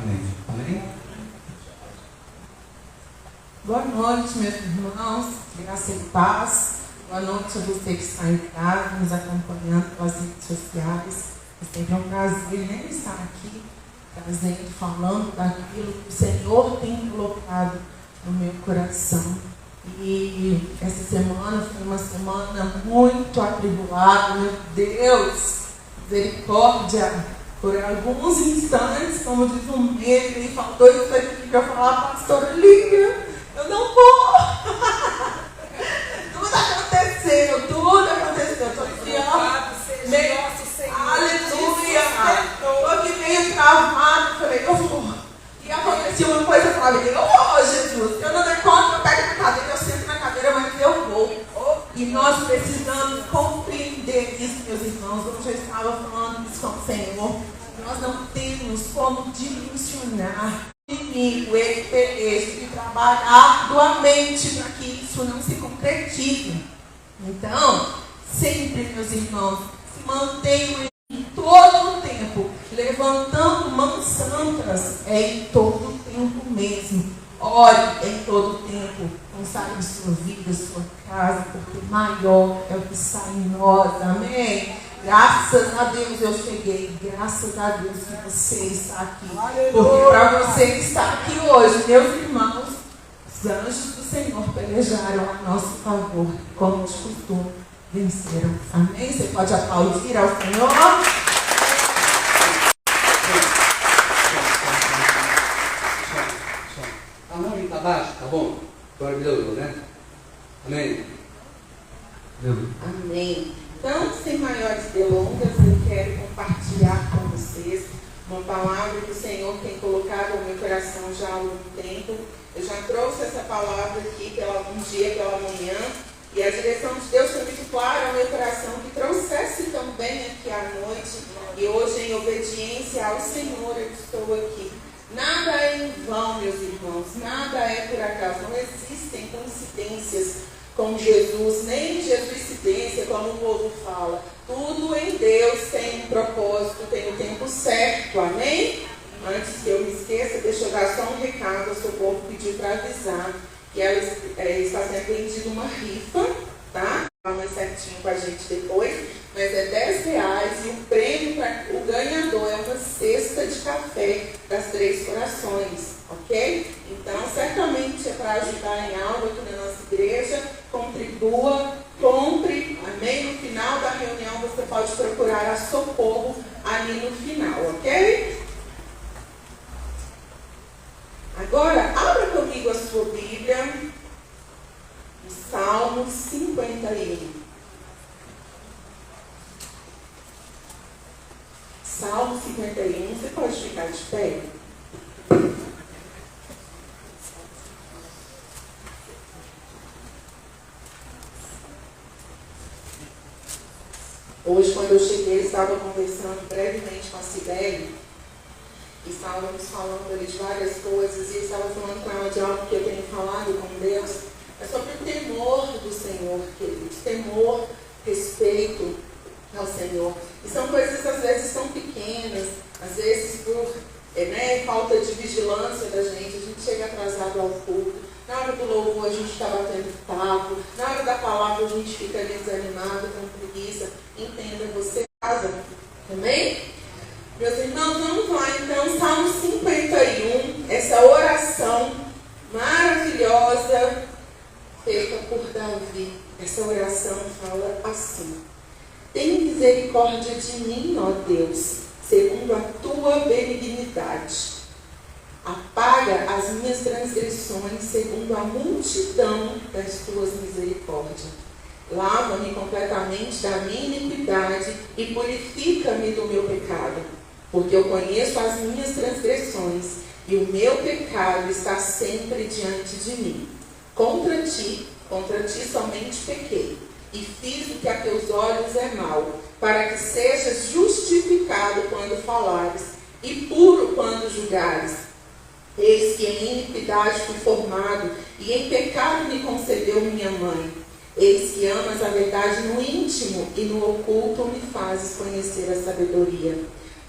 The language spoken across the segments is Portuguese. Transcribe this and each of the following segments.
frente. Amém? Boa noite, meus irmãos. Graça e paz. Boa noite a você que está em casa, nos acompanhando pelas redes sociais. É sempre um prazer estar aqui, trazendo, falando daquilo que o Senhor tem colocado no meu coração. E essa semana foi uma semana muito atribulada, meu Deus, misericórdia. Por alguns instantes, como diz um meme, ele faltou isso aqui para falar, pastora Lívia, eu não vou. Tudo aconteceu. Estou enfiando. Aleluia. Estou aqui meio travado. Falei, eu vou. E aconteceu uma coisa, eu falei, eu vou, Jesus. Eu não dei conta, eu pego na cadeira, eu sento na cadeira, mas eu vou. E nós precisamos compreender isso, meus irmãos. Eu já estava falando isso com o Senhor. Nós não temos como dimensionar o inimigo, ele peleja, de trabalhar arduamente para que isso não se concretize. Então, sempre, meus irmãos, se mantenham em todo o tempo, levantando mãos santas, em todo o tempo mesmo. Ore em todo o tempo, consagre sua vida, sua casa, porque maior é o que está em nós, amém? Graças a Deus eu cheguei, graças a Deus que você está aqui, porque para você que está aqui hoje, meus irmãos, os anjos do Senhor pelejaram a nosso favor, como de costume, venceram, amém? Você pode aplaudir ao Senhor? A mão está baixa, tá bom? Agora melhorou, né? Amém? Amém. Então, sem maiores delongas, eu quero compartilhar com vocês uma palavra que o Senhor tem colocado no meu coração já há algum tempo. Eu já trouxe essa palavra aqui um dia pela manhã, e a direção de Deus foi muito clara ao meu coração que trouxesse também aqui à noite, e hoje, em obediência ao Senhor, eu estou aqui. Nada é em vão, meus irmãos, nada é por acaso, não existem coincidências com Jesus, nem jesuicidência, como o povo fala. Tudo em Deus tem um propósito, tem o tempo certo, amém? Antes que eu me esqueça, deixa eu dar só um recado, o seu povo pediu para avisar que ela está sendo vendida uma rifa, tá? Fala mais certinho com a gente depois, mas é R$10 e o prêmio para o ganhador é uma cesta de café das Três Corações, ok? Então, certamente é para ajudar em algo aqui na nossa igreja. Contribua, compre, amém? No final da reunião você pode procurar a Socorro ali no final, ok? Agora, abra comigo a sua Bíblia, no Salmo 51. Salmo 51, você pode ficar de pé? Hoje, quando eu cheguei, eu estava conversando brevemente com a Cibele, e estávamos falando ali de várias coisas, e eu estava falando com ela de algo que eu tenho falado com Deus, é sobre o temor do Senhor, queridos, temor, respeito ao Senhor. E são coisas, às vezes, tão pequenas, às vezes por falta de vigilância da gente, a gente chega atrasado ao culto. Na hora do louvor a gente está batendo papo, na hora da palavra a gente fica ali desanimado, com preguiça. Entenda, você casa, amém? Meus irmãos, vamos lá então, Salmo 51, essa oração maravilhosa feita por Davi. Essa oração fala assim: tem misericórdia de mim, ó Deus, segundo a tua benignidade. Apaga as minhas transgressões segundo a multidão das tuas misericórdias. Lava-me completamente da minha iniquidade e purifica-me do meu pecado. Porque eu conheço as minhas transgressões e o meu pecado está sempre diante de mim. Contra ti somente pequei e fiz o que a teus olhos é mal, para que sejas justificado quando falares e puro quando julgares. Eis que em iniquidade fui formado, e em pecado me concebeu minha mãe. Eis que amas a verdade no íntimo, e no oculto me fazes conhecer a sabedoria.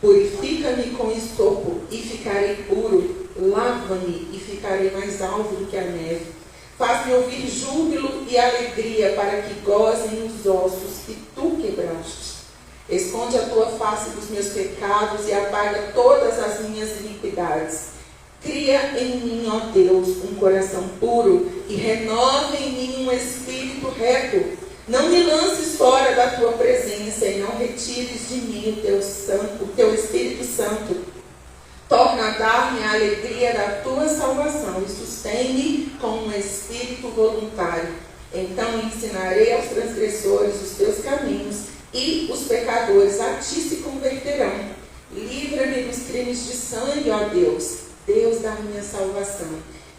Purifica-me com esopo e ficarei puro. Lava-me e ficarei mais alvo do que a neve. Faz-me ouvir júbilo e alegria, para que gozem os ossos que tu quebraste. Esconde a tua face dos meus pecados e apaga todas as minhas iniquidades. Cria em mim, ó Deus, um coração puro e renova em mim um espírito reto. Não me lances fora da tua presença e não retires de mim o teu Espírito Santo. Torna a dar-me a alegria da tua salvação e sustém-me com um espírito voluntário. Então ensinarei aos transgressores os teus caminhos e os pecadores a ti se converterão. Livra-me dos crimes de sangue, ó Deus, Deus da minha salvação,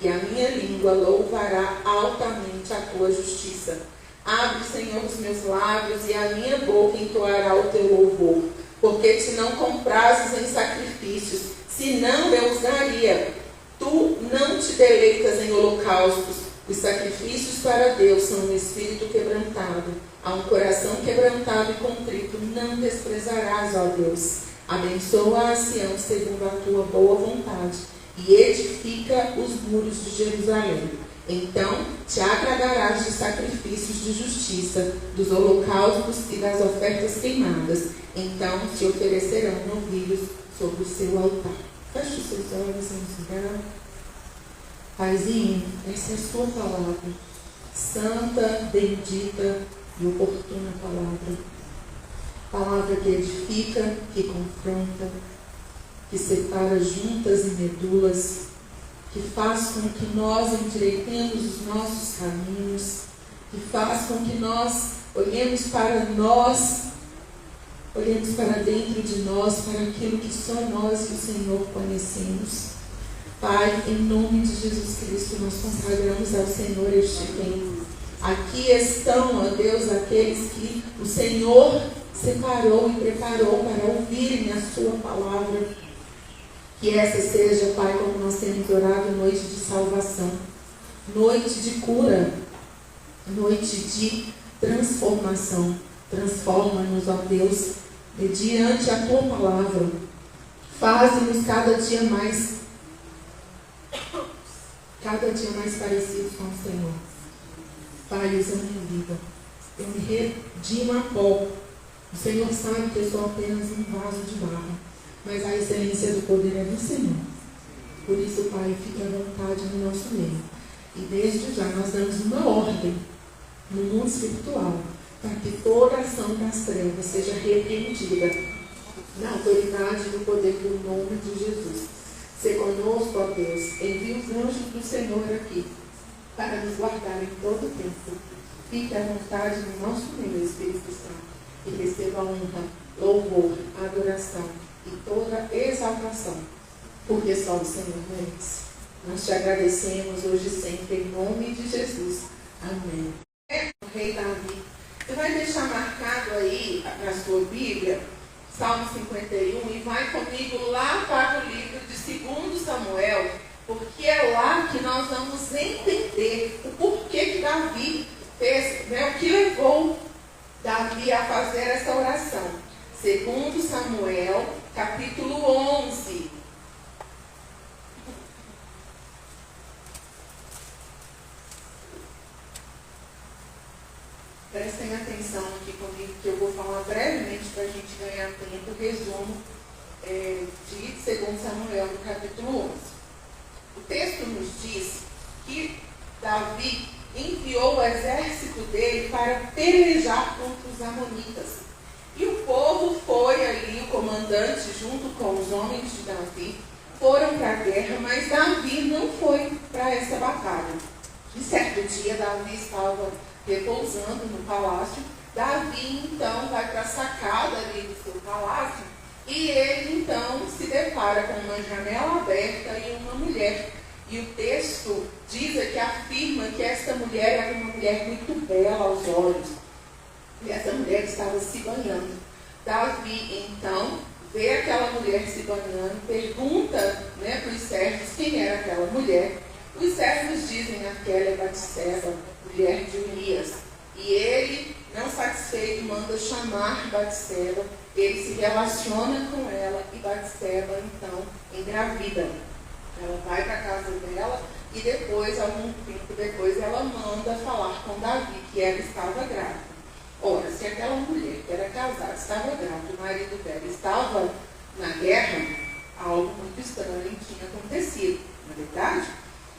e a minha língua louvará altamente a tua justiça. Abre, Senhor, os meus lábios, e a minha boca entoará o teu louvor, porque te não comprases em sacrifícios, senão eu os daria. Tu não te deleitas em holocaustos. Os sacrifícios para Deus são um espírito quebrantado. A um coração quebrantado e contrito não desprezarás, ó Deus. Abençoa a Sião segundo a tua boa vontade e edifica os muros de Jerusalém. Então te agradarás de sacrifícios de justiça, dos holocaustos e das ofertas queimadas. Então te oferecerão novilhos sobre o seu altar. Feche os seus olhos, vamos orar. Paizinho, essa é a sua palavra, santa, bendita e oportuna palavra. Palavra que edifica, que confronta, que separa juntas e medulas, que faz com que nós endireitemos os nossos caminhos, que faz com que nós olhemos para nós, olhemos para dentro de nós, para aquilo que só nós e o Senhor conhecemos. Pai, em nome de Jesus Cristo, nós consagramos ao Senhor este tempo. Aqui estão, ó Deus, aqueles que o Senhor separou e preparou para ouvirem a sua palavra. Que essa seja, Pai, como nós temos orado, noite de salvação, noite de cura, noite de transformação. Transforma-nos, ó Deus, mediante a tua palavra. Faze-nos cada dia mais parecidos com o Senhor. Pai, usa a minha vida. Eu me redimo a pó. O Senhor sabe que eu sou apenas um vaso de barro, mas a excelência do poder é do Senhor. Por isso, Pai, fique à vontade no nosso meio. E desde já nós damos uma ordem no mundo espiritual para que toda ação das trevas seja repreendida na autoridade do poder do nome de Jesus. Se conosco, ó Deus, envia os anjos do Senhor aqui para nos guardar em todo o tempo. Fique à vontade no nosso meio, Espírito Santo, e receba a honra, louvor, adoração e toda exaltação, porque só o Senhor merece. Nós te agradecemos hoje e sempre, em nome de Jesus. Amém. O rei Davi. Você vai deixar marcado aí na sua Bíblia, Salmo 51, e vai comigo lá para o livro de 2 Samuel, porque é lá que nós vamos entender o porquê que Davi fez, né, o que levou Davi a fazer essa oração. 2 Samuel, capítulo 11. Prestem atenção aqui comigo, que eu vou falar brevemente para a gente ganhar tempo, o resumo de 2 Samuel, no capítulo 11. O texto nos diz que Davi enviou o exército dele para pelejar contra os amonitas. E o povo foi ali, o comandante, junto com os homens de Davi, foram para a guerra, mas Davi não foi para essa batalha. E certo dia, Davi estava repousando no palácio. Davi, então, vai para a sacada ali do seu palácio, e ele, então, se depara com uma janela aberta e uma mulher. E o texto diz aqui, afirma que esta mulher era uma mulher muito bela aos olhos. E essa mulher estava se banhando. Davi, então, vê aquela mulher se banhando, pergunta, né, para os servos quem era aquela mulher. Os servos dizem: aquela é Batseba, mulher de Urias. E ele, não satisfeito, manda chamar Batseba. Ele se relaciona com ela Batseba, então, engravida. Ela vai para a casa dela e depois, algum tempo depois, ela manda falar com Davi que ela estava grávida. Ora, se aquela mulher que era casada estava grávida, o marido dela estava na guerra, algo muito estranho tinha acontecido, não é verdade?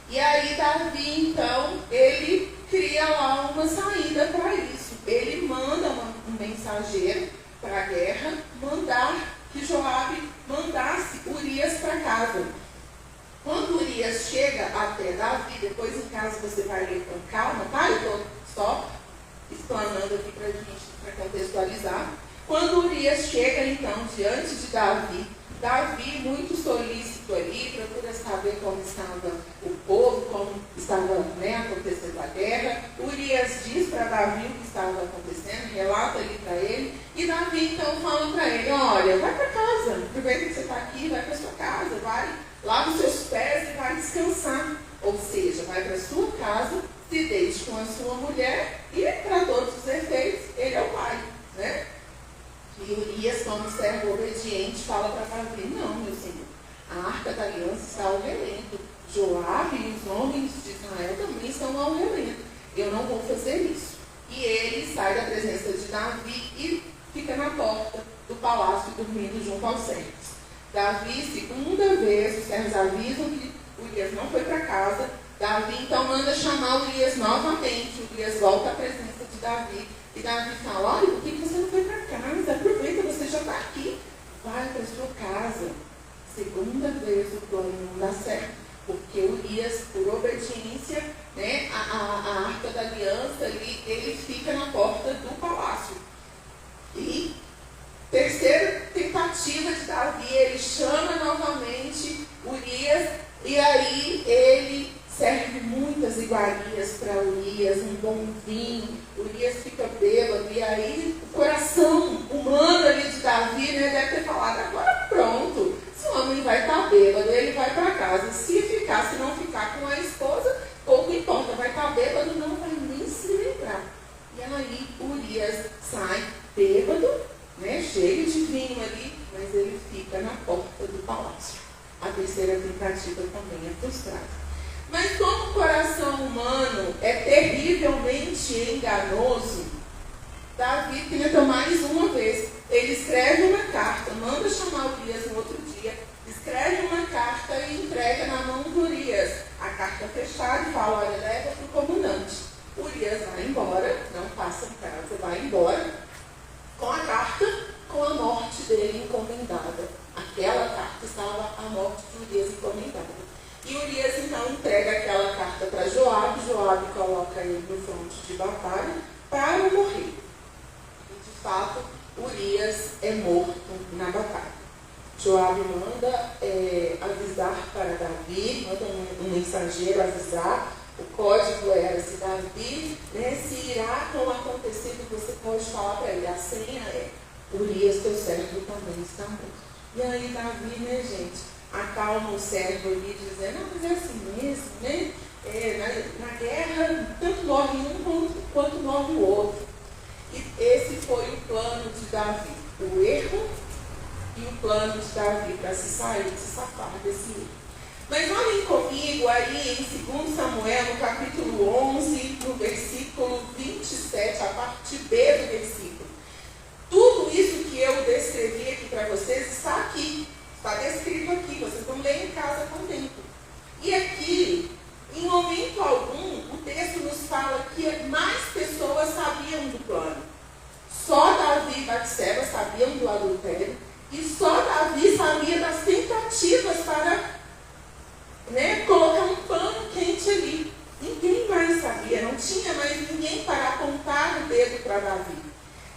E aí Davi, então, ele cria lá uma saída para isso. Ele manda um mensageiro para a guerra, mandar que Joabe mandasse Urias para casa. Quando Urias chega até Davi, depois em casa você vai ler com calma, tá? Eu estou só explanando aqui para a gente, para contextualizar. Quando Urias chega, então, diante de Davi, Davi, muito solícito ali, procura saber como estava o povo, como estava acontecendo a guerra. Urias diz para Davi o que estava acontecendo, relata ali para ele, e Davi então fala para ele: olha, vai para casa, aproveita que você está aqui, vai para sua casa, vai, lava os seus pés e vai descansar. Ou seja, vai para sua casa, se deite com a sua mulher e, para todos os efeitos, ele é o pai, né? E Urias, como servo obediente, fala para Davi: não, meu senhor, a arca da aliança está ao relento. Joabe e os homens de Israel também estão ao relento. Eu não vou fazer isso. E ele sai da presença de Davi e fica na porta do palácio dormindo junto aos servos. Davi, segunda vez, os servos avisam que Urias não foi para casa. Davi então manda chamar Urias novamente. Urias volta à presença de Davi. E Davi fala: olha, por que você não foi para casa? Aproveita, você já está aqui. Vai para sua casa. Segunda vez o plano não dá certo. Porque Urias, por obediência, né, a arca da aliança, ele fica na porta do palácio. E terceira tentativa de Davi, ele chama novamente Urias. E aí ele serve muitas iguarias para Urias, um bom vinho. Urias fica bêbado, e aí o coração humano ali de Davi, né, deve ter falado: agora pronto, se o homem vai estar bêbado, ele vai para casa. Se não ficar com a esposa, pouco importa, vai estar bêbado, não vai nem se lembrar. E aí Urias sai bêbado, né, cheio de vinho ali, mas ele fica na porta do palácio. A terceira tentativa também é frustrada. Mas como o coração humano é terrivelmente enganoso, Davi tenta mais uma vez. Ele escreve uma carta, manda chamar Urias no outro dia, escreve uma carta e entrega na mão de Urias. A carta fechada e fala: olha, leva para o comandante. Urias vai embora, não passa em casa, vai embora com a carta, com a morte dele encomendada. Aquela carta estava a morte de Urias encomendada. E Urias então entrega aquela carta para Joabe. Joabe coloca ele no fronte de batalha para morrer. E de fato, Urias é morto na batalha. Joabe manda avisar para Davi, manda um mensageiro avisar. O código era: se Davi, né, se irá com o acontecido, você pode falar para ele. A senha é: Urias, teu servo, também está morto. E aí Davi, né, gente, acalma o servo ali, dizendo: não, mas é assim mesmo, né? Na guerra, tanto morre um quanto morre o outro. E esse foi o plano de Davi, o erro e o plano de Davi para se safar desse erro. Mas olhem comigo aí em 2 Samuel, no capítulo 11, no versículo 27, a parte B do versículo. Tudo isso que eu descrevi aqui para vocês está aqui. Está descrito aqui, vocês vão ler em casa com tempo. E aqui, em momento algum, o texto nos fala que mais pessoas sabiam do plano. Só Davi e Batseba sabiam do adultério, e só Davi sabia das tentativas para, né, colocar um pano quente ali. Ninguém mais sabia, não tinha mais ninguém para apontar o dedo para Davi.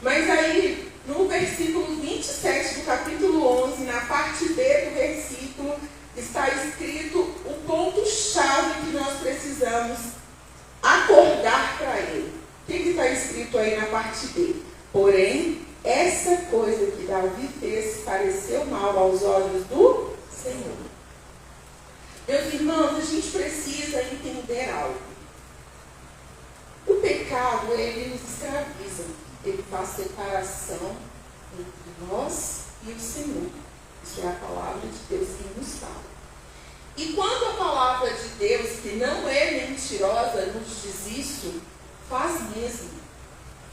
Mas aí, no versículo 27 do capítulo 11, na parte B do versículo, está escrito o ponto-chave que nós precisamos acordar para ele. O que está escrito aí na parte B? Porém, essa coisa que Davi fez pareceu mal aos olhos do Senhor. Meus irmãos, a gente precisa entender algo. O pecado, ele nos escraviza. Ele faz separação entre nós e o Senhor. Isso é a palavra de Deus que nos fala. E quando a palavra de Deus, que não é mentirosa, nos diz isso, faz mesmo.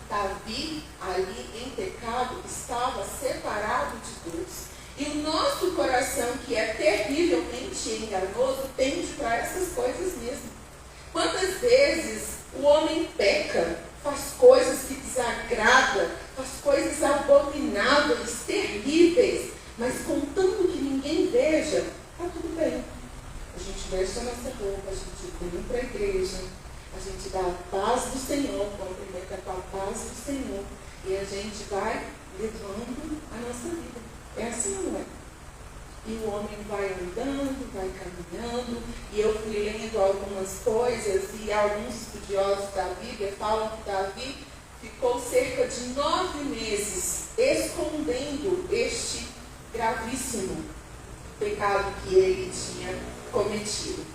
Davi, ali em pecado, estava separado de Deus. E o nosso coração, que é terrivelmente enganoso, tende para essas coisas mesmo. Quantas vezes o homem peca, faz coisas que desagradam, faz coisas abomináveis, terríveis, mas contanto que ninguém veja, está tudo bem. A gente veste a nossa roupa, a gente vem para a igreja, a gente dá a paz do Senhor, cumprimenta com a paz do Senhor, e a gente vai levando a nossa vida. É assim ou não é? E o homem vai andando, vai caminhando, e eu fui lendo algumas coisas, e alguns estudiosos da Bíblia falam que Davi ficou cerca de 9 meses escondendo este gravíssimo pecado que ele tinha cometido.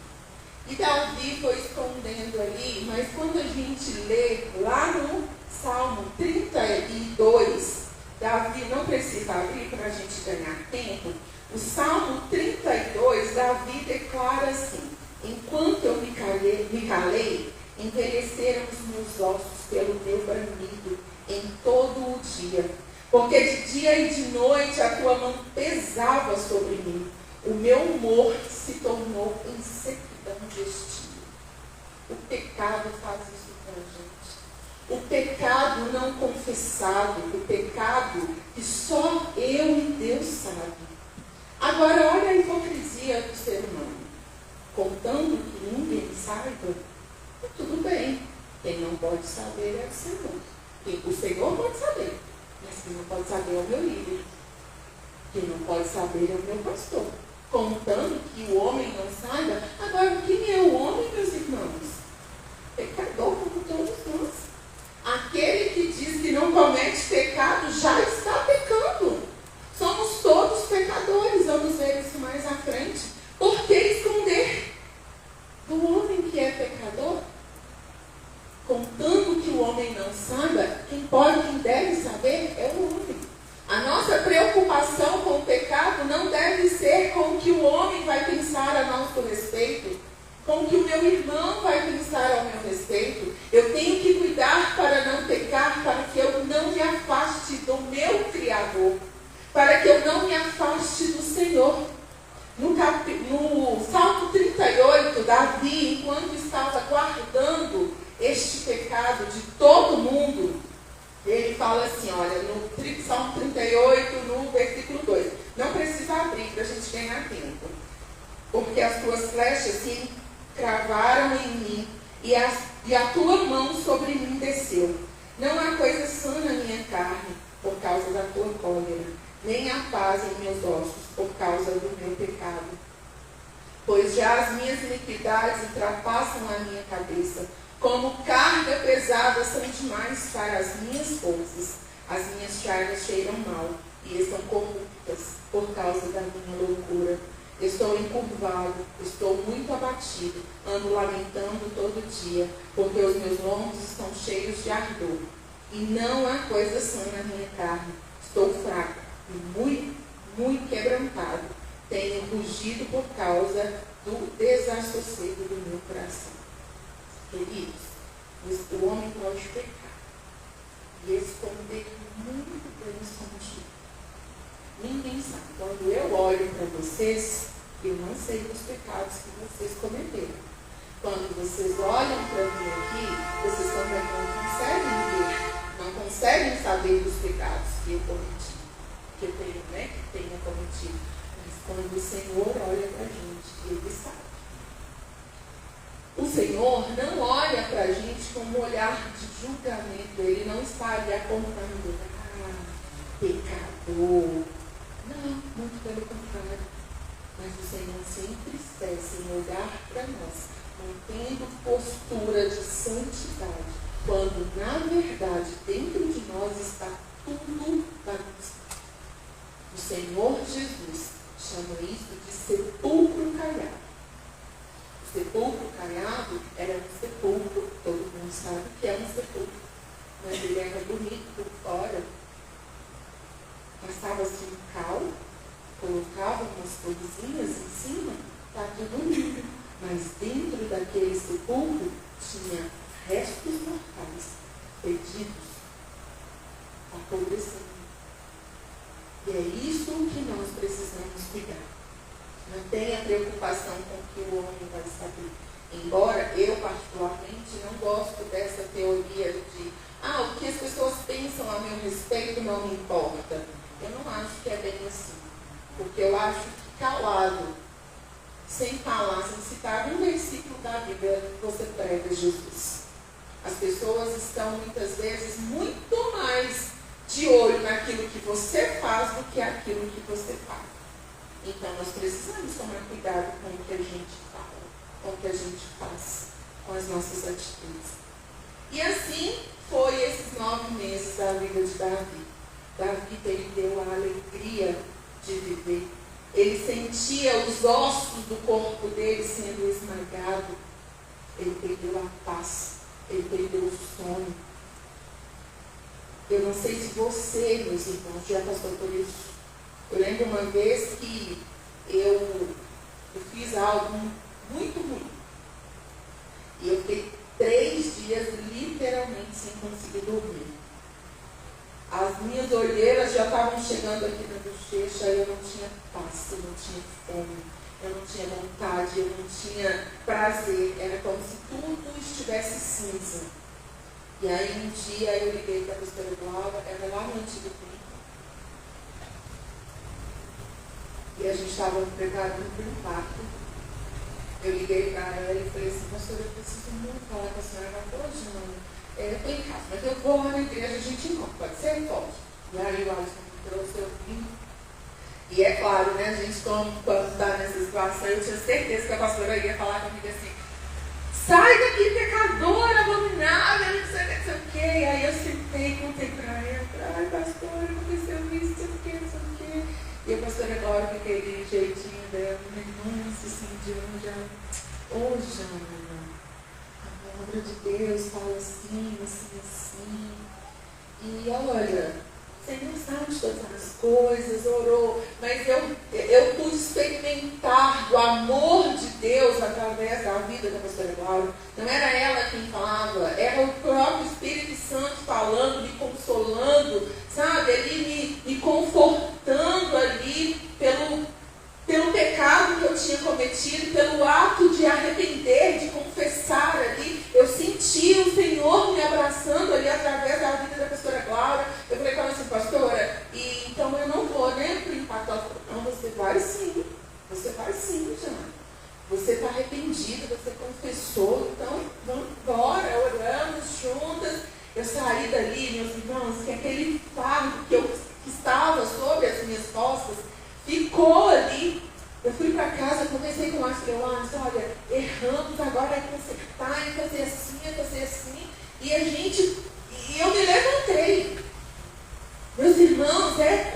E Davi foi escondendo ali, mas quando a gente lê lá no Salmo 32, Davi, não precisa abrir para a gente ganhar tempo, o Salmo 32, Davi declara assim: enquanto eu me calei, envelheceram os meus ossos pelo meu bramido em todo o dia. Porque de dia e de noite a tua mão pesava sobre mim. O meu humor se tornou em sequidão de estio. O pecado faz isso com a gente. O pecado não confessado, o pecado que só eu e Deus sabem. Agora, olha a hipocrisia do ser humano. Contando que ninguém saiba, tudo bem. Quem não pode saber é o Senhor. O Senhor pode saber, mas quem não pode saber é o meu líder. Quem não pode saber é o meu pastor. Contando que o homem não saiba. Agora, quem é o homem, meus irmãos? Pecador como todos nós. Aquele que diz que não comete pecado já está pecando. Somos todos pecadores. Vamos ver isso mais à frente. Por que esconder do homem que é pecador? Contando que o homem não saiba, quem pode, quem deve saber é o homem. A nossa preocupação com o pecado não deve ser com o que o homem vai pensar a nosso respeito, com o que o meu irmão vai pensar ao meu respeito. Eu tenho que cuidar para não pecar, para que eu não me afaste do meu Criador, para que eu não me afaste do Senhor. No Salmo 38, Davi, enquanto estava guardando este pecado de todo mundo, ele fala assim, olha, no Salmo 38, no versículo 2, não precisa abrir para a gente ganhar tempo, porque as tuas flechas se cravaram em mim, e a tua mão sobre mim desceu. Não há coisa sã na minha carne, por causa da tua cólera, nem há paz em meus ossos, por causa do meu pecado. Pois já as minhas iniquidades ultrapassam a minha cabeça, como carga pesada são demais para as minhas forças. As minhas chagas cheiram mal e estão corruptas por causa da minha loucura. Estou encurvado, estou muito abatido, ando lamentando todo dia, porque os meus lombos estão cheios de ardor, e não há coisa sã na minha carne. Estou fraco e muito quebrantado. Tenho rugido por causa do desassossego do meu coração. Queridos, o homem pode pecar e esconder muito bem escondido. Ninguém sabe. Quando eu olho para vocês, eu não sei dos pecados que vocês cometeram. Quando vocês olham para mim aqui, vocês também não conseguem ver, não conseguem saber dos pecados que eu cometi, que eu tenho, que tenha cometido. Mas quando o Senhor olha para a gente, Ele sabe. O Senhor não olha para a gente com um olhar de julgamento. Ele não está ali apontando, pecador. Não, muito pelo contrário. Mas o Senhor se entristece em olhar para nós, mantendo postura de santidade, quando na verdade dentro de nós está tudo bagunçado. O Senhor Jesus chama isso de sepulcro caiado. O sepulcro caiado era um sepulcro, todo mundo sabe que é um sepulcro, mas ele era bonito por fora. Passava-se um cal, florzinhas em cima, está tudo lindo. Mas dentro daquele sepulcro tinha restos mortais, perdidos, apodrecendo. E é isso que nós precisamos cuidar. Não tenha preocupação com o que o homem vai saber. Embora eu, particularmente, não gosto dessa teoria de o que as pessoas pensam a meu respeito não me importa. Eu não acho que é bem assim. Porque eu acho que calado, sem falar, sem citar um versículo da Bíblia, você prega Jesus. As pessoas estão muitas vezes muito mais de olho naquilo que você faz do que aquilo que você fala. Então nós precisamos tomar cuidado com o que a gente fala, com o que a gente faz, com as nossas atitudes. E assim foi esses 9 meses da vida de Davi. Davi perdeu a alegria de viver. Ele sentia os ossos do corpo dele sendo esmagados. Ele perdeu a paz. Ele perdeu o sono. Eu não sei se você, meus irmãos, já passou por isso. Eu lembro uma vez que eu fiz algo muito ruim. E eu fiquei 3 dias literalmente sem conseguir dormir. As minhas olheiras já estavam chegando aqui na bochecha e eu não tinha paz, eu não tinha fome, eu não tinha vontade, eu não tinha prazer. Era como se tudo estivesse cinza. E aí um dia eu liguei para a pastora Glória, era lá no antigo tempo. E a gente estava preparando para um parto. Eu liguei para ela e falei assim, pastora, eu preciso muito falar com a senhora. Ela falou, não, eu estou em casa, mas eu vou lá na igreja, a gente encontra, pode ser? Pode. E aí o Alisson me trouxe, eu vim. E é claro, né, a gente quando está nessa situação, eu tinha certeza que a pastora ia falar comigo assim, sai daqui, pecadora, abominável, não sei o quê. E aí eu sentei e contei para ela, ai pastora, aconteceu isso, não sei o quê. E a pastora Glória, com aquele jeitinho dela, nossa, assim, de onde já, a palavra de Deus fala assim, assim, assim. E olha, o Senhor sabe de todas as coisas, orou, mas eu pude experimentar do amor de Deus através da vida da pastora Glória. Não era ela quem falava, era o próprio Espírito Santo falando, me consolando, sabe, ali me confortando ali pelo pecado que eu tinha cometido, pelo ato de arrepender, de confessar ali. Eu senti o Senhor me abraçando ali através da vida da pastora Glória. Eu falei com ela assim, pastora, e então eu não vou, né, para o impacto. Ela falou, não, você vai sim, já. Você está arrependida, você confessou, então vamos embora, oramos juntas. Eu saí dali, meus irmãos, que aquele fardo que estava sobre as minhas costas ficou ali. Eu fui para casa, conversei com o Márcio, olha, erramos, agora é consertar, é fazer assim. E eu me levantei. Meus irmãos, é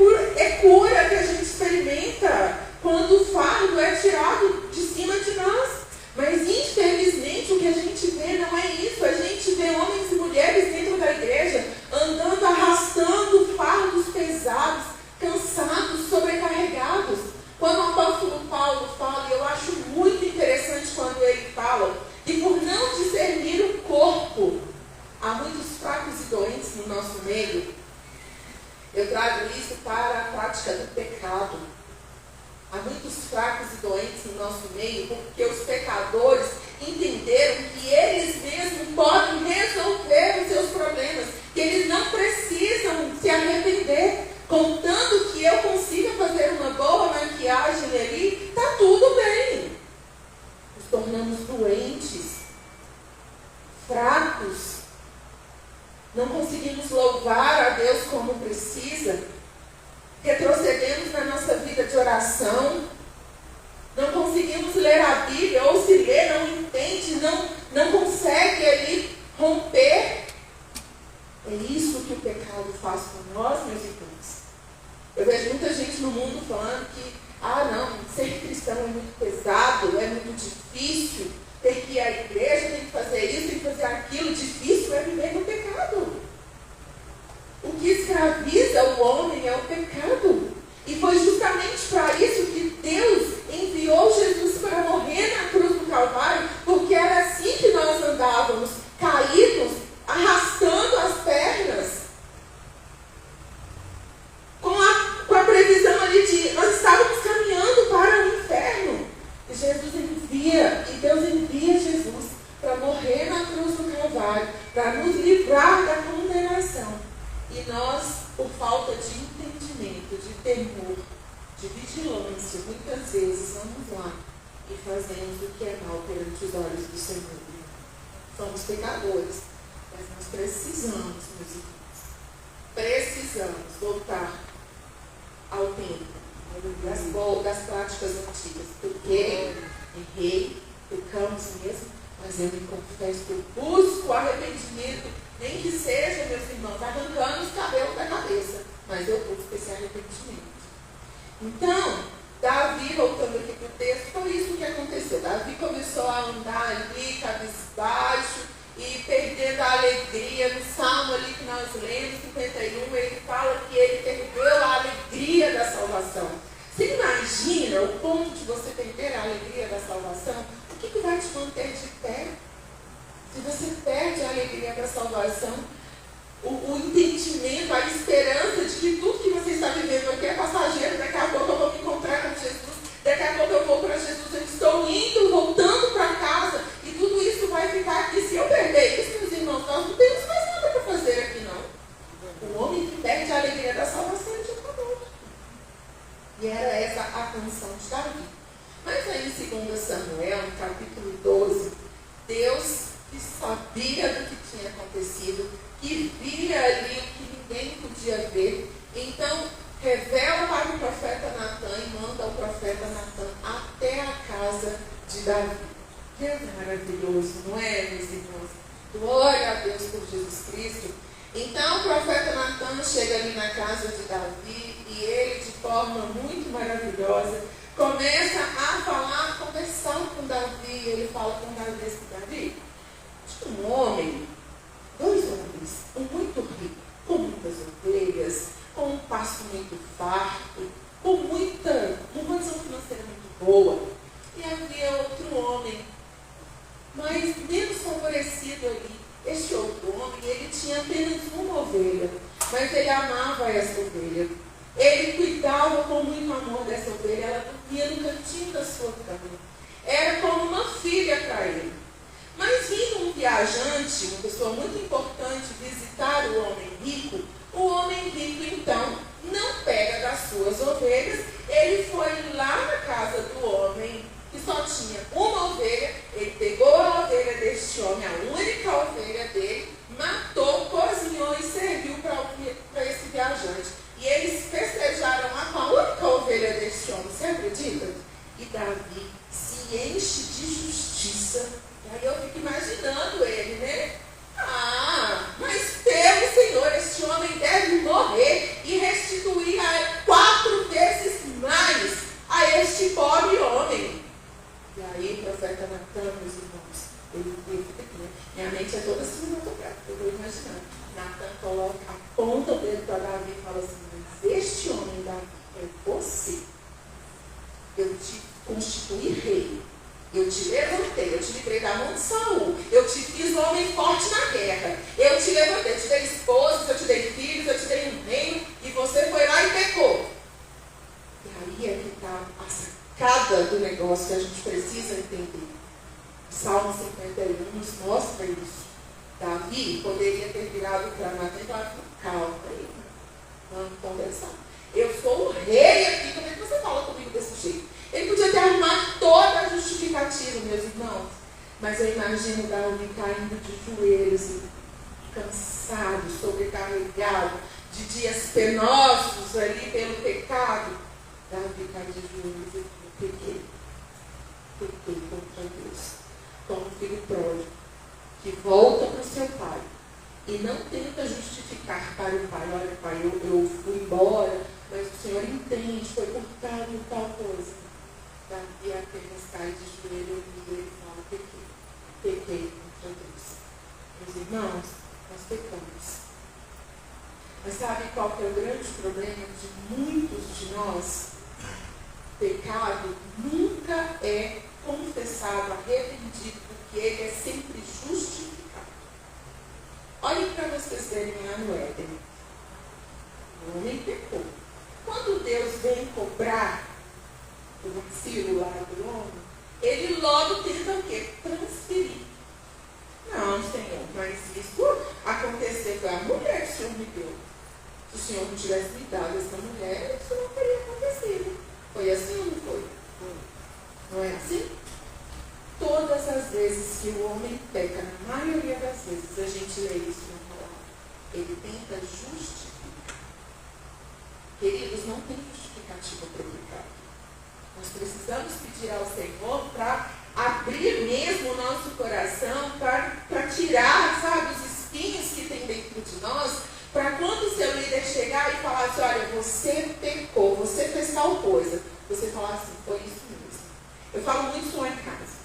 cura que a gente experimenta quando o fardo é tirado de cima de nós. Mas infelizmente o que a gente vê não é isso. A gente vê homens e mulheres dentro da igreja andando, arrastando fardos pesados, cansados, sobrecarregados. Quando o apóstolo Paulo fala, e eu acho muito interessante quando ele fala, que por não discernir o corpo, há muitos fracos e doentes no nosso meio. Eu trago isso para a prática do pecado. Há muitos fracos e doentes no nosso meio, porque os pecadores entenderam que eles mesmos podem resolver os seus problemas, que eles não precisam se arrepender. Contanto que eu consiga fazer uma boa maquiagem ali, está tudo bem. Nos tornamos doentes, fracos, não conseguimos louvar a Deus como precisa, retrocedemos na nossa vida de oração, não conseguimos ler a Bíblia, ou se lê, não entende, não consegue ali romper. É isso que o pecado faz com nós, meus irmãos. Eu vejo muita gente no mundo falando que, ser cristão é muito pesado, é muito difícil, tem que ir à igreja, tem que fazer isso, tem que fazer aquilo, difícil é viver no pecado. O que escraviza o homem é o pecado. E foi justamente para isso que Deus e fazemos o que é mal perante os olhos do Senhor. Somos pecadores, mas nós precisamos, meus irmãos, precisamos voltar ao tempo das práticas antigas. Pequei, errei, pecamos mesmo, mas eu me confesso, eu busco arrependimento, nem que seja, meus irmãos, arrancando os cabelos da cabeça, mas eu busco esse arrependimento. Então, Davi, voltando aqui para o texto, foi isso que aconteceu. Davi começou a andar ali, cabisbaixo, e perdendo a alegria. No salmo ali que nós lemos, 51, ele fala que ele perdeu a alegria da salvação. Você imagina o ponto de você perder a alegria da salvação? O que vai te manter de pé? Se você perde a alegria da salvação, o entendimento, a esperança de que tudo que você está vivendo aqui é passageiro, daqui a pouco eu vou me encontrar com Jesus, daqui a pouco eu vou para Jesus, eu estou indo, voltando para casa, e tudo isso vai ficar aqui. Se eu perder isso, meus irmãos, nós não temos mais nada para fazer aqui, não. O homem que perde a alegria da salvação, ele já está morto. E era essa a canção de Davi. Mas aí em 2 Samuel, no capítulo 12, Deus, que sabia do que tinha acontecido, que via ali o que ninguém podia ver, então revela para o profeta Natan e manda o profeta Natan até a casa de Davi. Deus é maravilhoso, não é, meus irmãos? Glória a Deus por Jesus Cristo. Então o profeta Natan chega ali na casa de Davi e ele, de forma muito maravilhosa, começa a falar, a conversar com Davi. Ele fala com Davi assim: Davi, um homem, dois homens, um muito rico, com muitas ovelhas, com um pasto muito farto, com uma condição financeira muito boa. E havia outro homem, mas menos favorecido ali. Este outro homem, ele tinha apenas uma ovelha, mas ele amava essa ovelha. Ele cuidava com muito amor dessa ovelha, ela dormia no cantinho da sua cama. Era como uma filha para ele. Mas vindo um viajante, uma pessoa muito importante, visitar o homem rico então não pega das suas ovelhas. Ele foi lá na casa do homem que só tinha uma ovelha, ele pegou a ovelha deste homem, a única ovelha dele, matou, cozinhou e serviu para esse viajante. E eles festejaram com a única ovelha deste homem, você acredita? E Davi se enche de justiça. E aí eu fico imaginando ele, né? Mas pelo Senhor, este homem deve morrer e restituir 4 vezes mais a este pobre homem. E aí o profeta Natan, meus irmãos, ele fica aqui, né? Minha mente é toda cinematográfica, eu estou imaginando. Natan coloca, aponta o dedo para Davi e fala assim: mas este homem, Davi, é você. Eu te constituí rei. Eu te levantei, eu te livrei da mão de Saul, eu te fiz homem forte na guerra, eu te levantei, eu te dei esposas, eu te dei filhos, eu te dei um reino, e você foi lá e pecou. E aí é que está a sacada do negócio que a gente precisa entender. O Salmo 51 nos mostra isso. Davi poderia ter virado para Natan e falado: calma aí, vamos conversar. Eu sou o rei aqui, como é que você fala comigo desse jeito? Ele podia ter arrumado toda a justificativa, meus irmãos. Mas eu imagino Davi caindo de joelhos, cansado, sobrecarregado, de dias penosos ali pelo pecado. Davi cai de joelhos e pequei contra Deus. Como um filho pródigo, que volta para o seu pai e não tenta justificar para o pai: olha, pai, eu fui embora, mas o Senhor entende, foi por tal e tal coisa. Davi apenas cai de joelho e ele fala: pequei contra Deus. Meus irmãos, nós pecamos. Mas sabe qual que é o grande problema de muitos de nós? Pecado nunca é confessado, arrependido, porque ele é sempre justificado. Olhem para vocês verem lá no Éden. O homem pecou. Quando Deus vem cobrar o vacilo lá do homem, ele logo tenta o quê? Transferir. Não, Senhor, mas isso aconteceu com a mulher que o Senhor me deu. Se o Senhor não tivesse me dado essa mulher, isso não teria acontecido. Foi assim ou não foi? Não é assim? todas as vezes que o homem peca, na maioria das vezes, a gente lê isso na palavra, ele tenta justificar. Queridos, não tem justificativa para o pecado. Nós precisamos pedir ao Senhor para abrir mesmo o nosso coração, para tirar, sabe, os espinhos que tem dentro de nós, para quando o seu líder chegar e falar assim, olha, você pecou, você fez tal coisa, você falar assim, foi isso mesmo. Eu falo muito isso lá em casa.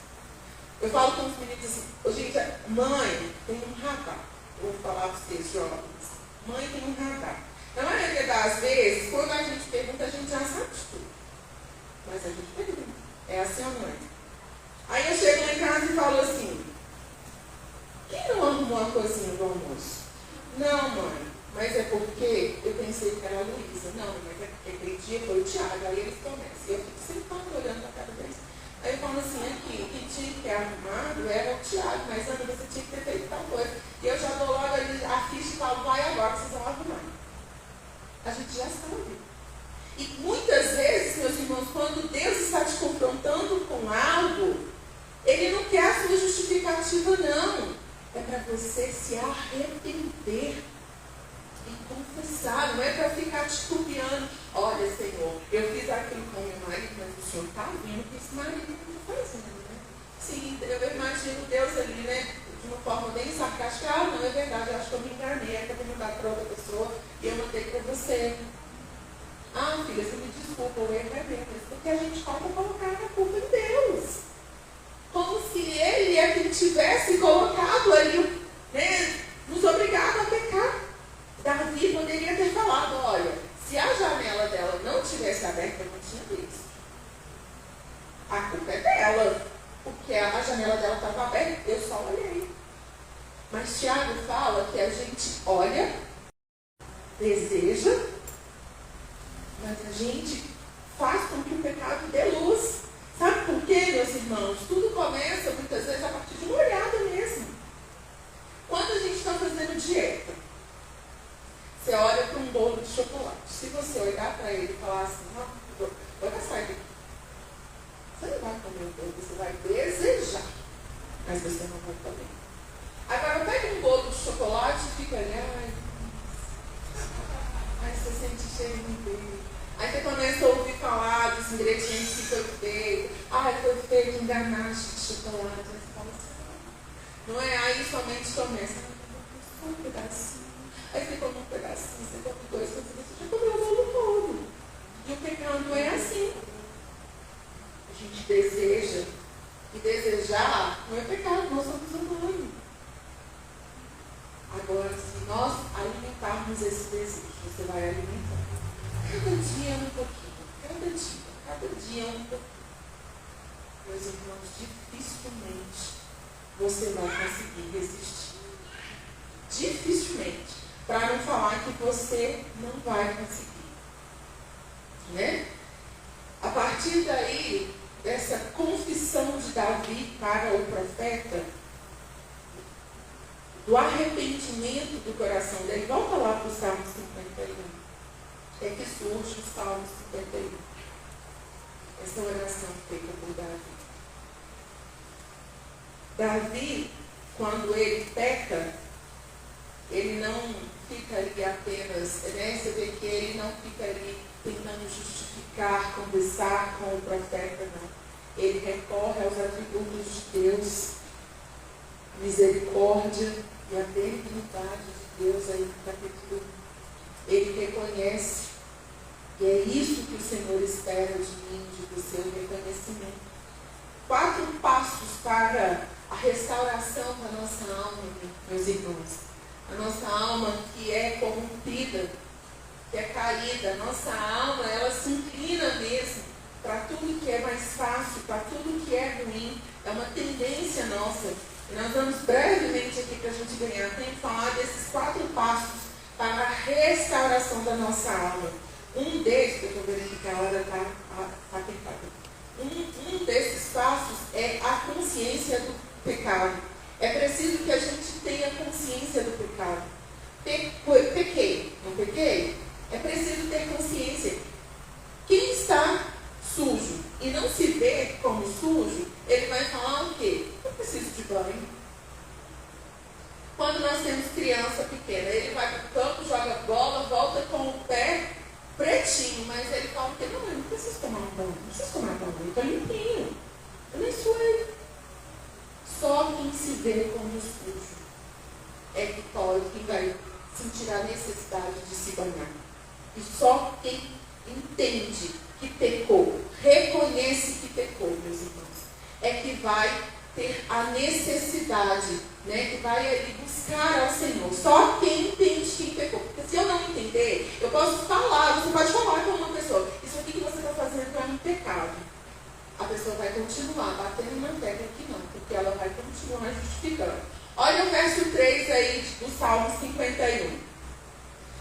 Eu falo com os meninos assim, gente, mãe tem um radar. Eu vou falar para vocês, jovens. Mãe tem um radar. Na maioria das vezes, quando a gente pergunta, a gente já sabe de tudo. Mas a gente pergunta. É assim a mãe. Aí eu chego lá em casa e falo assim, quem não arrumou a cozinha do almoço? Não, mãe, mas é porque eu pensei que era a Luísa. Não, mas é porque aquele dia foi o Tiago. Aí eles começam. Eu fico sempre olhando na cara deles. Aí eu falo assim, aqui, quem tinha que ter arrumado era o Tiago, mas Ana, você tinha que ter feito tal coisa. E eu já dou logo ali a ficha e falo, vai agora, vocês vão arrumar. A gente já sabe. E muitas vezes, meus irmãos, quando Deus está te confrontando com algo, Ele não quer a sua justificativa, não. É para você se arrepender e confessar. Não é para ficar titubeando. Olha, Senhor, eu fiz aquilo com meu marido, mas o Senhor está vendo que esse marido não está fazendo, né? Sim, eu imagino Deus ali, né? De uma forma bem sarcástica. Ah, não, é verdade, eu acho que eu me enganei, é que eu vou mandar para outra pessoa e eu mandei para você. Ah, filha, você me desculpa, eu erro é meu. Porque a gente pode colocar a culpa em Deus. Como se Ele é quem tivesse colocado ali, né? Nos obrigado a pecar. Davi poderia ter falado, olha, se a janela dela não tivesse aberta, eu não tinha visto. A culpa é dela. Porque a janela dela estava aberta, eu só olhei. Mas Tiago fala que a gente olha, deseja, mas a gente faz com que o pecado dê luz. Sabe por quê, meus irmãos? Tudo começa, muitas vezes, a partir de uma olhada mesmo. Quando a gente está fazendo dieta, você olha para um bolo de chocolate. Se você olhar para ele e falar assim, não, vou passar aqui. Você não vai comer o bolo, você vai desejar, mas você não vai comer. Agora, pega um bolo de chocolate e fica ali, ai, você sente cheiro dele. Aí você começa a ouvir falar dos ingredientes que foi feito. Ai, foi feito em ganache de chocolate. Aí você fala assim, não é? Aí sua mente começa, só um pedacinho. Aí você come um pedacinho, você come dois, você já comeu o bolo todo. E o pecado é assim. A gente deseja. E desejar não é pecado, nós somos humanos. Agora, se nós alimentarmos esse desejo, você vai alimentar. Cada dia um pouquinho, cada dia um pouquinho. Meus irmãos, dificilmente você vai conseguir resistir. Dificilmente. Para não falar que você não vai conseguir. Né? A partir daí, dessa confissão de Davi para o profeta, do arrependimento do coração dele, volta lá para o Salmo 51. É que surge o Salmo 51. Essa oração feita por Davi. Davi, quando ele peca, ele não fica ali apenas, né? Você vê que ele não fica ali tentando justificar, conversar com o profeta, não. Ele recorre aos atributos de Deus, misericórdia e a benignidade de Deus aí no capítulo 1. Ele reconhece, e é isso que o Senhor espera de mim, de você, o reconhecimento. 4 passos para a restauração da nossa alma, meus irmãos. A nossa alma que é corrompida, que é caída, a nossa alma, ela se inclina mesmo para tudo que é mais fácil, para tudo que é ruim. É uma tendência nossa. E nós vamos brevemente aqui para a gente ganhar tempo falar desses 4 passos para a restauração da nossa alma. Um desses, que eu estou vendo que a hora está apertada. Um desses passos é a consciência do pecado. É preciso que a gente tenha consciência do pecado. Pequei, não pequei? É preciso ter consciência. Quem está sujo e não se vê como sujo, ele vai falar o quê? pequena. Ele vai para o campo, joga bola, volta com o pé pretinho, mas ele fala que não, eu não preciso tomar banho, não preciso tomar banho, eu estou limpinho, eu nem suei. Só quem se vê como sujo é que pode, que vai sentir a necessidade de se banhar. E só quem entende que pecou, reconhece que pecou, meus irmãos, é que vai ter a necessidade, né, que vai ali buscar ao Senhor. Só quem entende que pecou. Porque se eu não entender, eu posso falar, você pode falar com uma pessoa, isso aqui que você está fazendo é um pecado. A pessoa vai continuar batendo na tecla que não, porque ela vai continuar justificando. Olha o verso 3 aí do Salmo 51.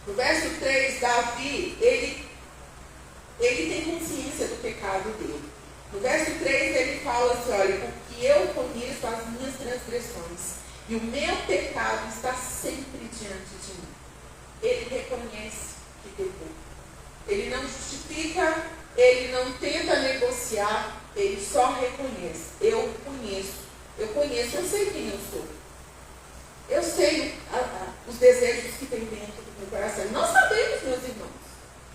No verso 3, Davi, ele tem consciência do pecado dele. No verso 3 ele fala assim, olha, porque eu conheço as minhas transgressões e o meu pecado está sempre diante de mim. Ele reconhece que pecou. Ele não justifica, ele não tenta negociar, ele só reconhece. Eu conheço, eu sei quem eu sou. Eu sei os desejos que tem dentro do meu coração. Nós sabemos, meus irmãos.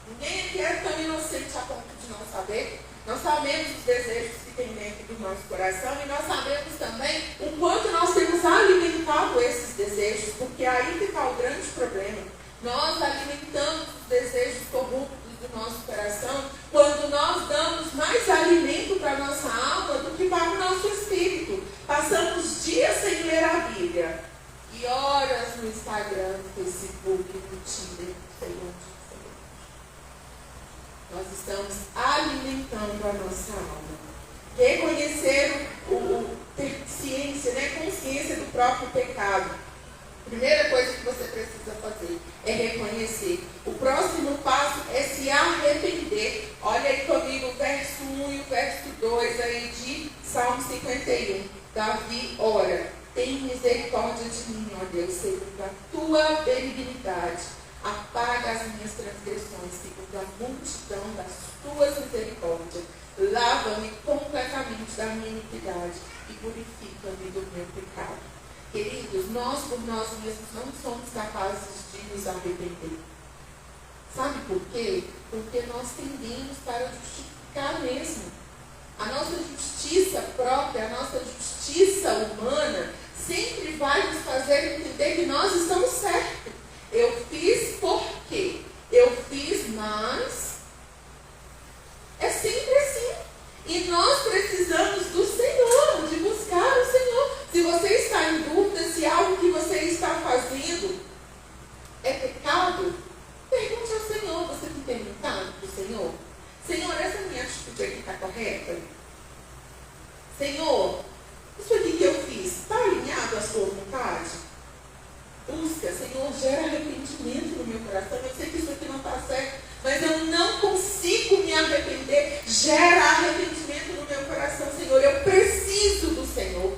Ninguém aqui é tão inocente a ponto de não saber. Nós sabemos os desejos que tem dentro do nosso coração e nós sabemos também o quanto nós temos alimentado esses desejos, porque aí que está o grande problema. Nós alimentamos os desejos corruptos do nosso coração quando nós damos mais alimento para a nossa alma do que para o nosso espírito. Passamos dias sem ler a Bíblia e horas no Instagram, no Facebook, no Tinder, sei onde. Nós estamos alimentando a nossa alma. Reconhecer ter ciência, né, consciência do próprio pecado. Primeira coisa que você precisa fazer é reconhecer. O próximo passo é se arrepender. Olha aí comigo o verso 1 e o verso 2 aí de Salmo 51. Davi ora, tem misericórdia de mim, ó Deus, segundo a tua benignidade. Apaga as minhas transgressões, segundo a multidão das tuas misericórdias. Lava-me completamente da minha iniquidade e purifica-me do meu pecado. Queridos, nós por nós mesmos não somos capazes de nos arrepender. Sabe por quê? Porque nós tendemos para justificar mesmo. A nossa justiça própria, a nossa justiça humana, sempre vai nos fazer entender que nós estamos certos. Eu fiz porque eu fiz, mas é sempre assim. E nós precisamos do Senhor, de buscar o Senhor. Se você está em dúvida se algo que você está fazendo é pecado, pergunte ao Senhor. Você tem perguntado para o Senhor? Senhor, essa minha atitude aqui está correta? Senhor, isso aqui que eu fiz está alinhado à sua vontade? Busca, Senhor, gera arrependimento no meu coração. Eu sei que isso aqui não está certo, mas eu não consigo me arrepender. Gera arrependimento no meu coração, Senhor. Eu preciso do Senhor.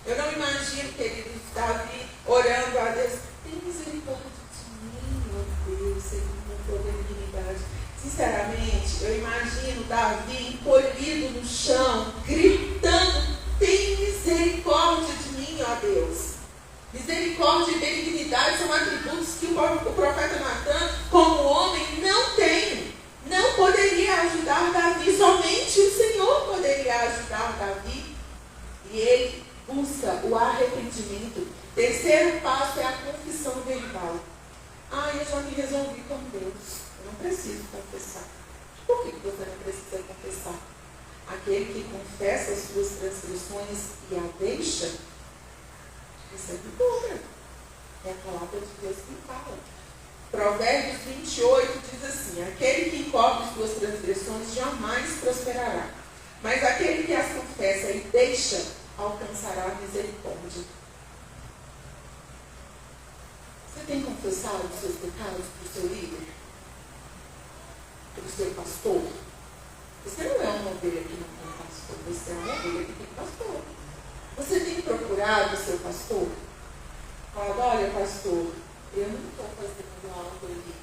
Eu não imagino, queridos, Davi orando a Deus. Tem misericórdia de mim, meu Deus, segundo a tua benignidade. Sinceramente, eu imagino Davi encolhido no chão, gritando: tem misericórdia de mim, ó Deus. Misericórdia e benignidade são atributos que o profeta Natan, como homem, não tem. Não poderia ajudar Davi, somente o Senhor poderia ajudar Davi. E ele busca o arrependimento. Terceiro passo é a confissão verbal. Eu já me resolvi com Deus. Eu não preciso confessar. Por que você não precisa confessar? Aquele que confessa as suas transgressões e a deixa, recebe cura. É a palavra de Deus que fala. Provérbios 28 diz assim: aquele que encobre suas transgressões jamais prosperará, mas aquele que as confessa e deixa alcançará a misericórdia. Você tem confessado os seus pecados para o seu líder? Para o seu pastor? Você não é uma ovelha que não tem pastor, você é uma ovelha que tem pastor. Você tem procurado o seu pastor? Falado: olha, pastor, eu não estou fazendo algo ali,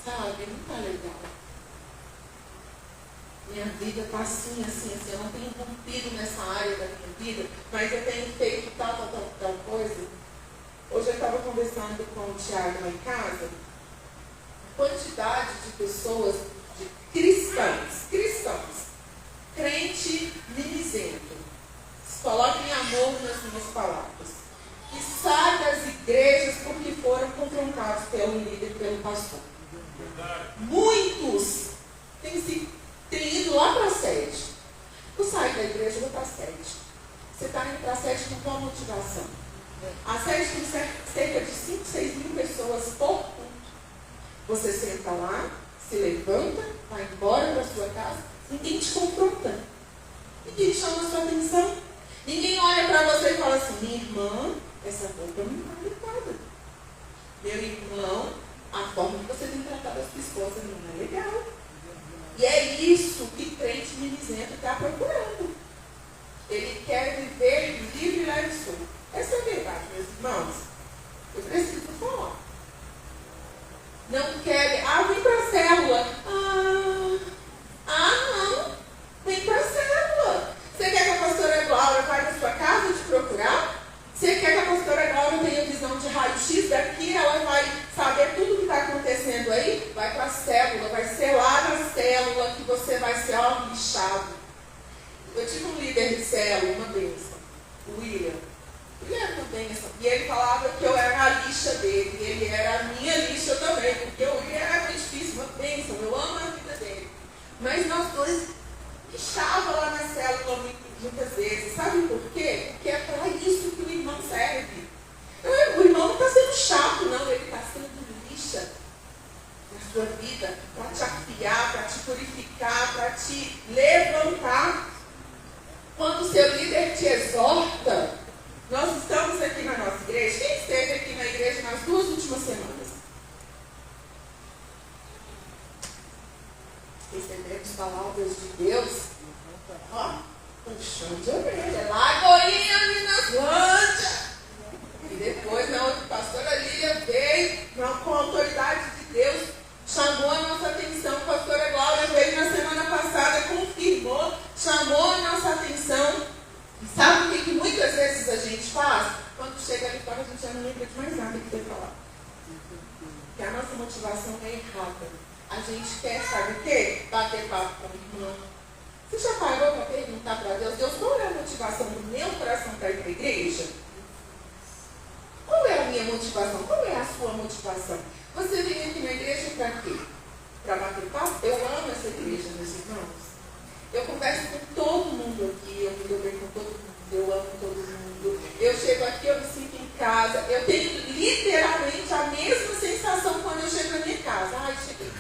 sabe, não está legal. Minha vida está assim, eu não tenho rompido nessa área da minha vida, mas eu tenho feito tal coisa. Hoje eu estava conversando conversando com o Tiago lá em casa, a quantidade de pessoas, de cristãos, crente mimizento, coloquem amor nas minhas palavras, que saem das igrejas porque foram confrontados pelo líder, pelo pastor. Muitos têm ido lá para a sede. Tu sai da igreja e vai para a sede. Você está indo para a sede com qual motivação? A sede tem cerca de 5, 6 mil pessoas por culto. Você senta lá, se levanta, vai embora para a sua casa, ninguém te confronta. Ninguém chama a sua atenção. Ninguém olha para você e fala assim: minha irmã, essa roupa não está adequada. Meu irmão, a forma que você tem tratado a sua esposa não é legal. E é isso que crente mimizento está procurando. Ele quer viver livre e leve e solto. Essa é a verdade, meus irmãos. Eu preciso falar. Não quer. Vem para a célula. Não. Vem para a célula. Você quer que a pastora Glória vá na sua casa te procurar? Você quer que a pastora Glória tenha visão de raio-x daqui? Ela vai saber tudo o que está acontecendo aí? Vai para a célula. Vai ser lá na célula que você vai ser lixado. Eu tive um líder de célula, uma bênção, o William. Ele era uma bênção. E ele falava que eu era a lixa dele. E ele era a minha lixa também. Porque o William era muito difícil, uma bênção. Eu amo a vida dele. Mas nós dois lixava lá na célula muitas vezes. Sabe por quê? Porque é para isso que o irmão serve. O irmão não está sendo chato, não. Ele está sendo lixa na sua vida. Para te afiar, para te purificar, para te levantar. Quando o seu líder te exorta, nós estamos aqui na nossa igreja. Quem esteve aqui na igreja nas 2 últimas semanas? Recebemos palavras de Deus. Puxão de orelha. Lagoinha, Minaslândia. E depois, a pastora Lília veio com a autoridade de Deus, chamou a nossa atenção. A pastora Glória veio na semana passada, confirmou, chamou a nossa atenção. E sabe o que muitas vezes a gente faz? Quando chega ali fora, a gente já não lembra de mais nada que foi falar. Porque a nossa motivação é errada. A gente quer, sabe o quê? Bater papo com o irmão. Você já parou para perguntar para Deus: Deus, qual é a motivação do meu coração para ir para a igreja? Qual é a minha motivação? Qual é a sua motivação? Você vem aqui na igreja para quê? Para bater papo? Eu amo essa igreja, meus irmãos. Eu converso com todo mundo aqui, eu me dou bem com todo mundo, eu amo todo mundo. Eu chego aqui, eu me sinto em casa. Eu tenho literalmente a mesma sensação quando eu chego na minha casa. Cheguei.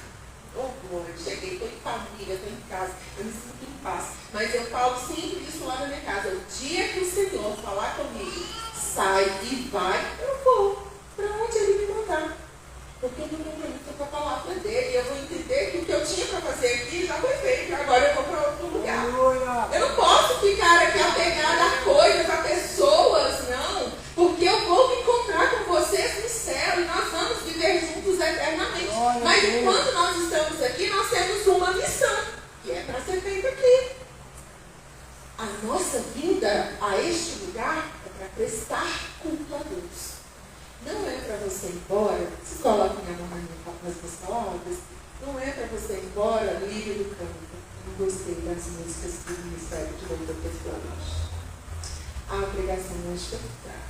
Glória, cheguei, estou em família, estou em casa, eu me sinto em paz. Mas eu falo sempre isso lá na minha casa. O dia que o Senhor falar comigo, sai e vai, eu vou para onde Ele me mandar. Porque eu não comprometo com a palavra dele. E eu vou entender que o que eu tinha para fazer aqui já foi feito. Agora eu vou para outro lugar. Eu não posso ficar aqui apegada a coisas, a pessoas, não. Porque eu vou me encontrar com vocês no céu. E nós vamos viver juntos eternamente. Mas enquanto nós estamos aqui, nós temos uma missão. Que é para ser feita aqui. A nossa vinda a este lugar é para prestar culto a Deus. Não é para você ir embora, se coloque minha mão nas minhas palavras, não é para você ir embora livre do campo. Não gostei das músicas que o Ministério de Louvor testou hoje. A pregação hoje foi fraca.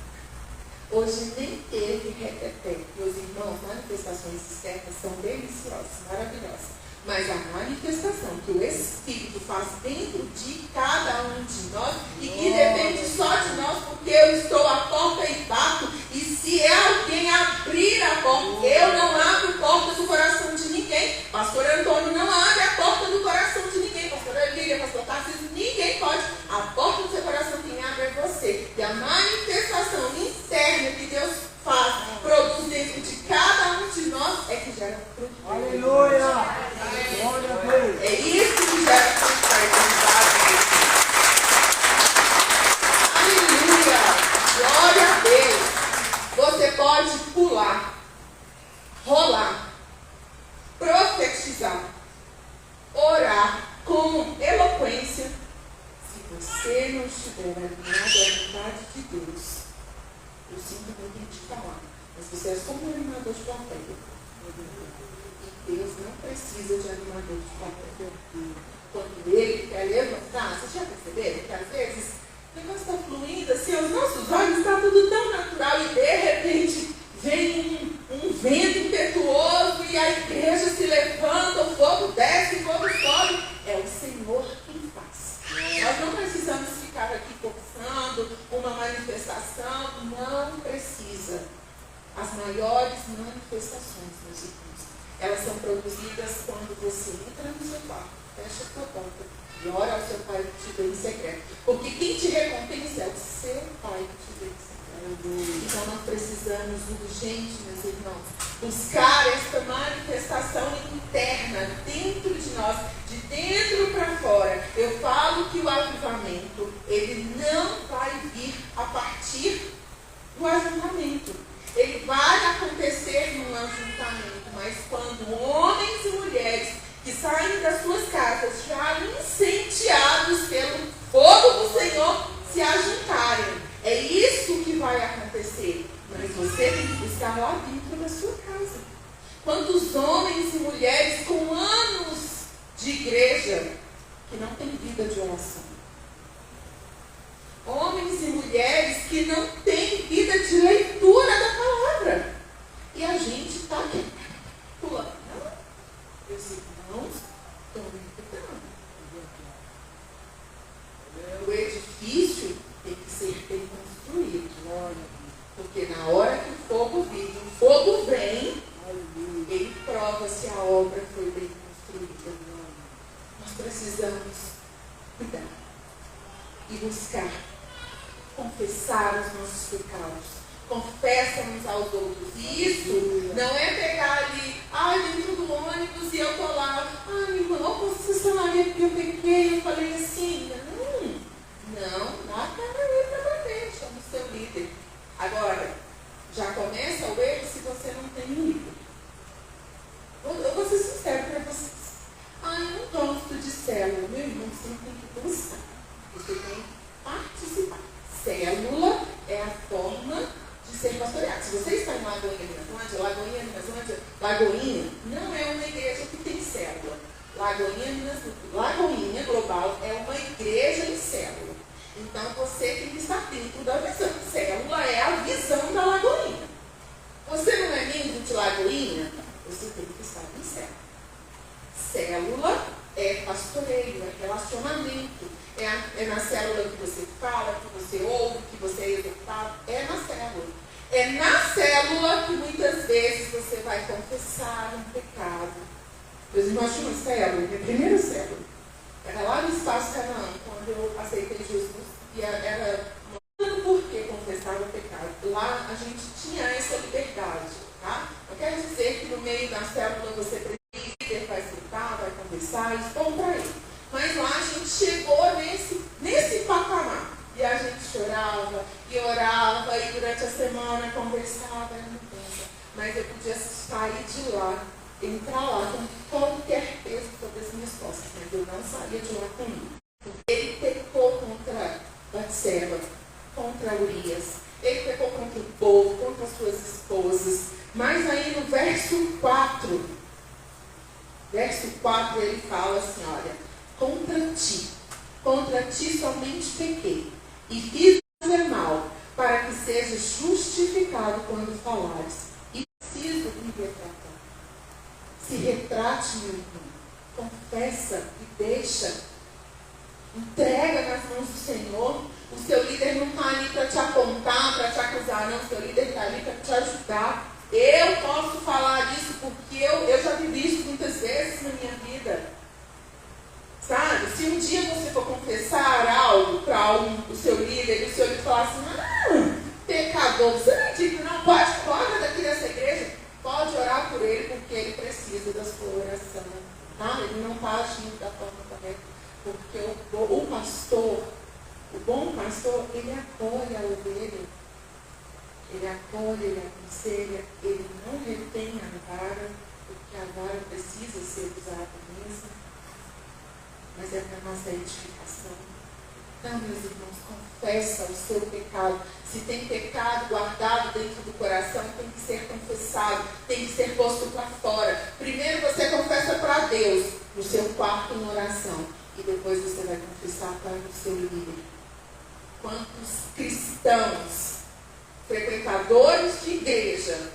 Hoje nem teve reteté. Meus irmãos, manifestações externas são deliciosas, maravilhosas. Mas a manifestação que o Espírito faz dentro de cada um de nós e que depende só de nós, porque eu estou à porta e bato, e se alguém abrir a porta, eu não abro porta do coração de ninguém. Pastor Antônio não abre a porta do coração de ninguém. Pastor Lília, pastor Tarcísio, ninguém pode. A porta do seu coração quem abre é você. E a manifestação interna que Deus faz, produz dentro de cada um de nós, é que gera fruto. Aleluia! É isso que gera prosperidade. Aleluia! Glória a Deus! Você pode pular, rolar, profetizar, orar com eloquência. Se você não estiver alinhado à vontade de Deus, eu sinto muito em te falar, Mas você é só um animador de plateia. E Deus não precisa de animador de plateia. Quando Ele quer levantar, vocês já perceberam que às vezes o negócio está fluindo assim, aos nossos olhos está tudo tão natural e de repente vem um vento impetuoso e a igreja se levanta, o fogo desce, o fogo sobe. É o Senhor quem faz. Nós não precisamos ficar aqui forçando uma manifestação, não precisa. As maiores manifestações, meus irmãos, elas são produzidas quando você entra no seu quarto, fecha a sua porta e ora ao seu Pai que te vê em secreto. Porque quem te recompensa é o seu Pai que te vê em secreto. Então nós precisamos urgente, meus irmãos, buscar esta manifestação interna dentro de nós, de dentro para fora. Eu falo que o avivamento, ele não vai vir a partir do ajuntamento. Ele vai acontecer num ajuntamento, mas quando homens e mulheres que saem das suas casas já incendiados pelo fogo do Senhor se ajuntarem, é isso que vai acontecer. Mas você tem que buscar lá dentro da sua casa. Quantos homens e mulheres com anos de igreja que não têm vida de oração? Homens e mulheres que não têm vida de leitura da palavra. E a gente está aqui pulando. Meus irmãos, tomem cuidado. O edifício tem que ser bem construído. Porque na hora que o fogo vem, ele prova se a obra foi bem construída. Nós precisamos cuidar e buscar confessar os nossos pecados. Confessa uns aos outros. E isso não é pegar ali, dentro do ônibus e eu tô lá, irmão, posso estacionaria porque eu pequei, eu falei assim. Não, dá a cara aí para bater, chama o seu líder. Agora, já começa o erro se você não tem líder. Eu vou ser sincero para vocês. Eu não gosto de célula. Meu irmão, você não tem que gostar. Você tem que participar. Célula é a forma de ser pastoreado. Se você está em Lagoinha, Lagoinha não é uma igreja que tem célula. Lagoinha Global é uma igreja em célula. Então você tem que estar dentro da visão. Célula é a visão da Lagoinha. Você não é membro de Lagoinha, você tem que estar em célula. Célula é pastoreio, é relacionamento. É na célula que você fala, que você ouve, que você é executado. É na célula. É na célula que muitas vezes você vai confessar um pecado. Meus irmãos tinham uma célula, minha primeira célula. Era lá no Espaço Canaã, quando eu aceitei Jesus. E era por que confessar o pecado. Lá a gente tinha essa liberdade. Tá? Não quer dizer que no meio da célula você precisa, vai sentar, vai conversar, expor para ele. Mas lá a gente chegou nesse patamar. E a gente chorava, e orava, e durante a semana conversava, era muito bom. Mas eu podia sair de lá, entrar lá com qualquer peso sobre as minhas costas, mas eu não saía de lá comigo. Ele pecou contra Batseba, contra Urias, ele pecou contra o povo, contra as suas esposas. Mas aí no verso 4 ele fala assim, olha, contra ti somente pequei, e fiz fazer mal, para que sejas justificado quando falares. E preciso me retratar. Se retrate, meu irmão. Confessa e deixa. Entrega nas mãos do Senhor. O seu líder não está ali para te apontar, para te acusar, não. O seu líder está ali para te ajudar. Eu posso falar disso porque eu já vivi isso muitas vezes na minha vida. Sabe? Se um dia você for confessar algo para o seu líder, e o seu líder falar assim, pecador, você não acredita, não pode fora daqui dessa igreja, pode orar por ele, porque ele precisa da sua oração. Tá? Ele não está agindo da forma correta, porque o pastor, o bom pastor, ele acolhe a ovelha, ele acolhe, ele aconselha, ele não retém a vara, porque a vara precisa ser usada mesmo. Mas é para a nossa edificação. Então, meus irmãos, confessa o seu pecado. Se tem pecado guardado dentro do coração, tem que ser confessado, tem que ser posto para fora. Primeiro você confessa para Deus, no seu quarto em oração, e depois você vai confessar para o seu líder. Quantos cristãos, frequentadores de igreja,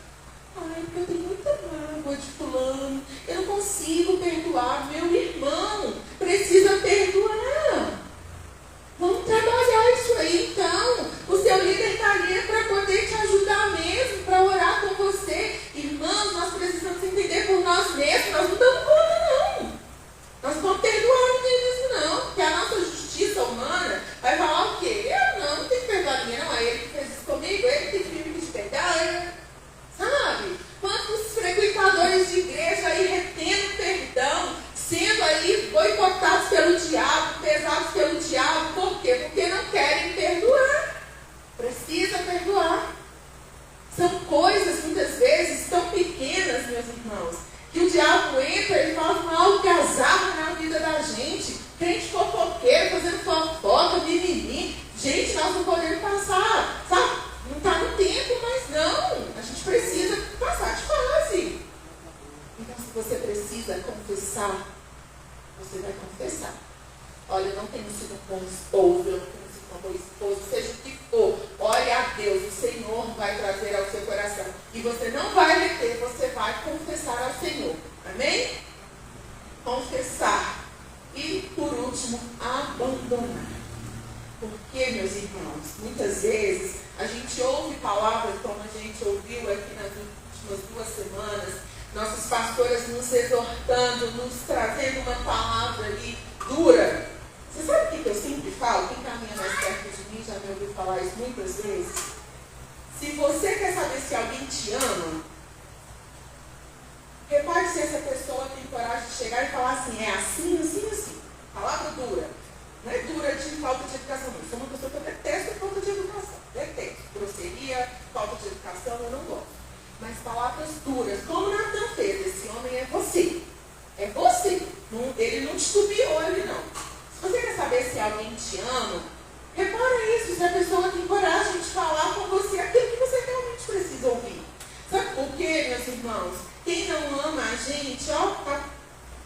porque eu tenho muita mágoa de fulano, eu não consigo perdoar, meu irmão, precisa perdoar. Vamos trabalhar isso aí então. O seu líder está ali para poder te ajudar mesmo, para orar com você. Irmãos, nós precisamos entender por nós mesmos, nós não damos conta não. Nós não vamos perdoar ninguém mesmo não, porque a nossa justiça humana vai falar o quê? Eu não tenho que perdoar ninguém não, é ele que fez isso comigo, ele tem que me pedir perdão, sabe? Quantos frequentadores de igreja aí retendo perdão, sendo aí boicotados pelo diabo, pesados pelo diabo, por quê? Porque não querem perdoar. Precisa perdoar. São coisas, muitas vezes, tão pequenas, meus irmãos, que o diabo entra e faz uma algazarra na vida da gente. Crente fofoqueiro, fazendo fofoca, mimimi. Gente, nós não podemos passar, sabe? Não está no tempo, mas não. A gente precisa passar de fase. Então, se você precisa confessar, você vai confessar. Olha, eu não tenho sido um bom esposo, eu não tenho sido uma boa esposa, seja o que for. Olhe a Deus, o Senhor vai trazer ao seu coração. E você não vai reter, você vai confessar ao Senhor. Amém? Confessar. E, por último, abandonar. Porque, meus irmãos, muitas vezes a gente ouve palavras como a gente ouviu aqui nas últimas 2 semanas, nossas pastoras nos exortando, nos trazendo uma palavra ali dura. Você sabe o que eu sempre falo? Quem caminha mais perto de mim já me ouviu falar isso muitas vezes. Se você quer saber se alguém te ama, repare se essa pessoa tem coragem de chegar e falar assim, é assim, assim, assim. Palavra dura. Não é dura de falta de educação, não. Eu sou uma pessoa que eu detesto falta de educação. Detesto. Grosseria, falta de educação, eu não gosto. Mas palavras duras, como Natan fez, esse homem é você. É você. Ele não te tubiou ali, não. Se você quer saber se alguém te ama, repara isso, se a pessoa tem coragem de falar com você aquilo que você realmente precisa ouvir. Sabe por quê, meus irmãos? Quem não ama a gente,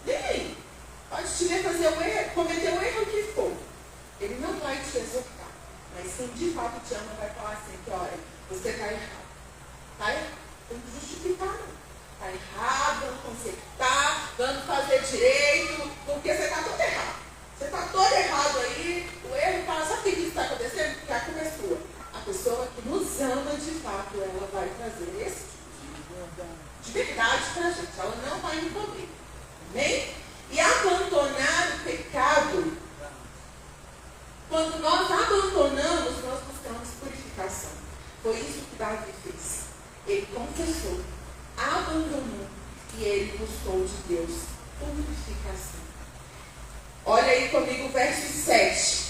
nem pode te ver fazer o erro, cometer o erro que for. Ele não vai te exortar. Mas quem de fato te ama vai falar assim, que olha, você está errado. Está errado. Tem que justificar, não. Está errado, vamos consertar, vamos fazer direito, porque você está todo errado. Você está todo errado aí, o erro está. Sabe o que isso está acontecendo? Porque a culpa é sua. A pessoa que nos ama de fato, ela vai trazer esse tipo de verdade para a gente. Ela não vai encobrir. Amém? E abandonar o pecado, quando nós abandonamos, nós buscamos purificação. Foi isso que Davi fez. Ele confessou, abandonou e ele buscou de Deus purificação. Olha aí comigo o verso 7.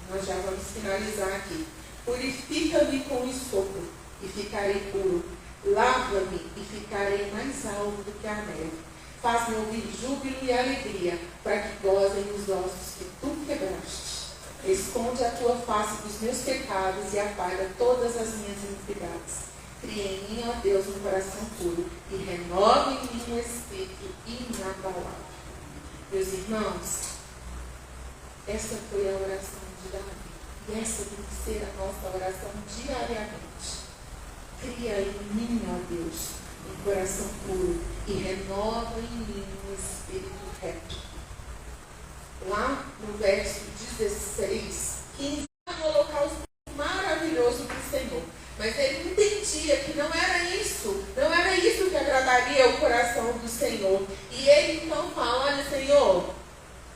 Nós já vamos finalizar aqui. Purifica-me com esopo e ficarei puro. Lava-me e ficarei mais alvo do que a neve. Faz-me ouvir júbilo e alegria, para que gozem os ossos que tu quebraste. Esconde a tua face dos meus pecados e apaga todas as minhas iniquidades. Cria em mim, ó Deus, um coração puro e renova em mim um espírito inabalável. Meus irmãos, essa foi a oração de Davi. E essa tem que ser a nossa oração diariamente. Cria em mim, ó Deus, um coração puro e renova em mim um espírito reto. Lá no verso 16, 15, um holocausto maravilhoso para o Senhor. Mas ele entendia que não era isso que agradaria o coração do Senhor. E ele então fala, olha Senhor,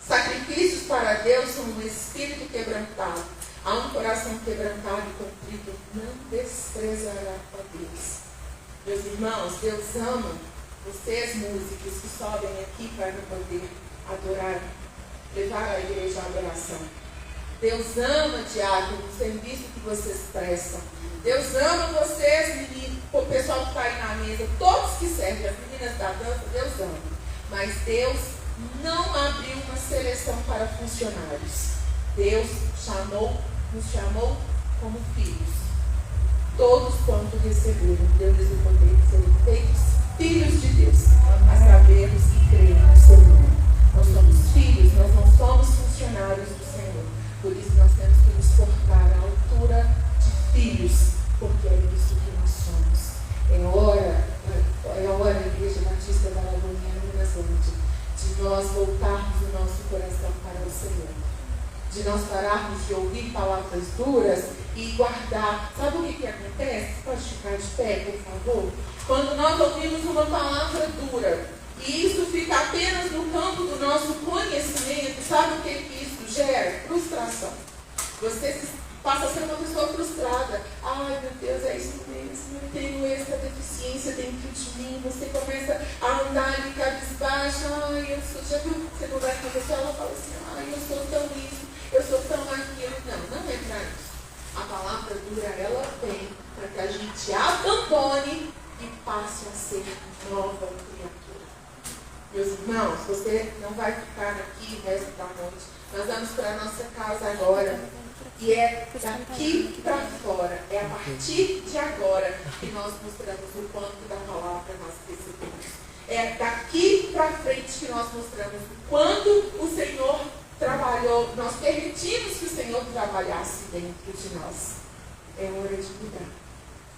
sacrifícios para Deus são um espírito quebrantado. A um coração quebrantado e contrito não desprezará a Deus. Meus irmãos, Deus ama vocês músicos que sobem aqui para poder adorar, levar a igreja à adoração. Deus ama, diácono, o serviço que vocês prestam. Deus ama vocês, meninos, o pessoal que está aí na mesa, todos que servem, as meninas da dança, Deus ama. Mas Deus não abriu uma seleção para funcionários. Deus nos chamou como filhos. todos quanto receberam, deu-lhes o poder de serem feitos filhos de Deus, a sabermos que creem no seu nome. Nós somos filhos, nós não somos funcionários do Senhor. Por isso nós temos que nos portar à altura de filhos, porque é isso que nós somos. É hora, Igreja Batista da Lagoinha, no Brasilândia, de nós voltarmos o nosso coração para o Senhor. De nós pararmos de ouvir palavras duras e guardar. Sabe o que acontece? Pode ficar de pé, por favor? Quando nós ouvimos uma palavra dura e isso fica apenas no campo do nosso conhecimento, sabe o que isso gera? Frustração. Você passa a ser uma pessoa frustrada. Ai, meu Deus, é isso mesmo. Eu tenho essa deficiência dentro de mim. Você começa a andar ali cabisbaixo. Ai, eu sou. Já viu? Você conversa com a pessoa, ela fala assim: ai, eu sou tão isso, eu sou tão aquilo. Não é para isso. A palavra dura, ela vem para que a gente abandone e passe a ser nova criatura. Meus irmãos, você não vai ficar aqui o resto da noite. Nós vamos para a nossa casa agora. E é daqui para fora, é a partir de agora que nós mostramos o quanto da palavra nós recebemos. É daqui para frente que nós mostramos o quanto o Senhor trabalhou, nós permitimos que o Senhor trabalhasse dentro de nós. É hora de mudar.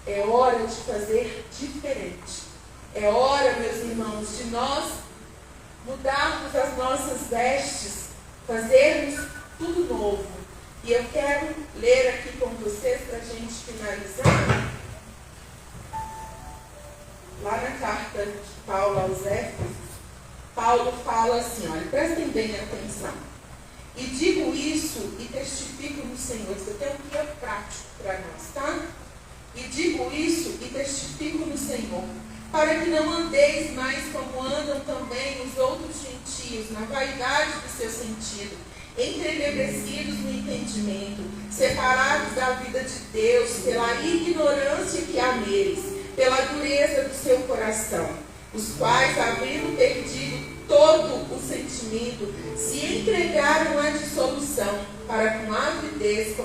É hora de fazer diferente. É hora, meus irmãos, de nós mudarmos as nossas vestes, fazermos tudo novo. E eu quero ler aqui com vocês, para a gente finalizar, lá na carta de Paulo aos Éfesos, Paulo fala assim, olha, prestem bem atenção. E digo isso e testifico no Senhor. Isso aqui é um guia prático para nós, tá? E digo isso e testifico no Senhor, para que não andeis mais como andam também os outros gentios, na vaidade do seu sentido, entrenebrecidos no entendimento, separados da vida de Deus pela ignorância que há neles, pela dureza do seu coração, os quais, havendo perdido todo o sentimento, se entregaram à dissolução, para com avidez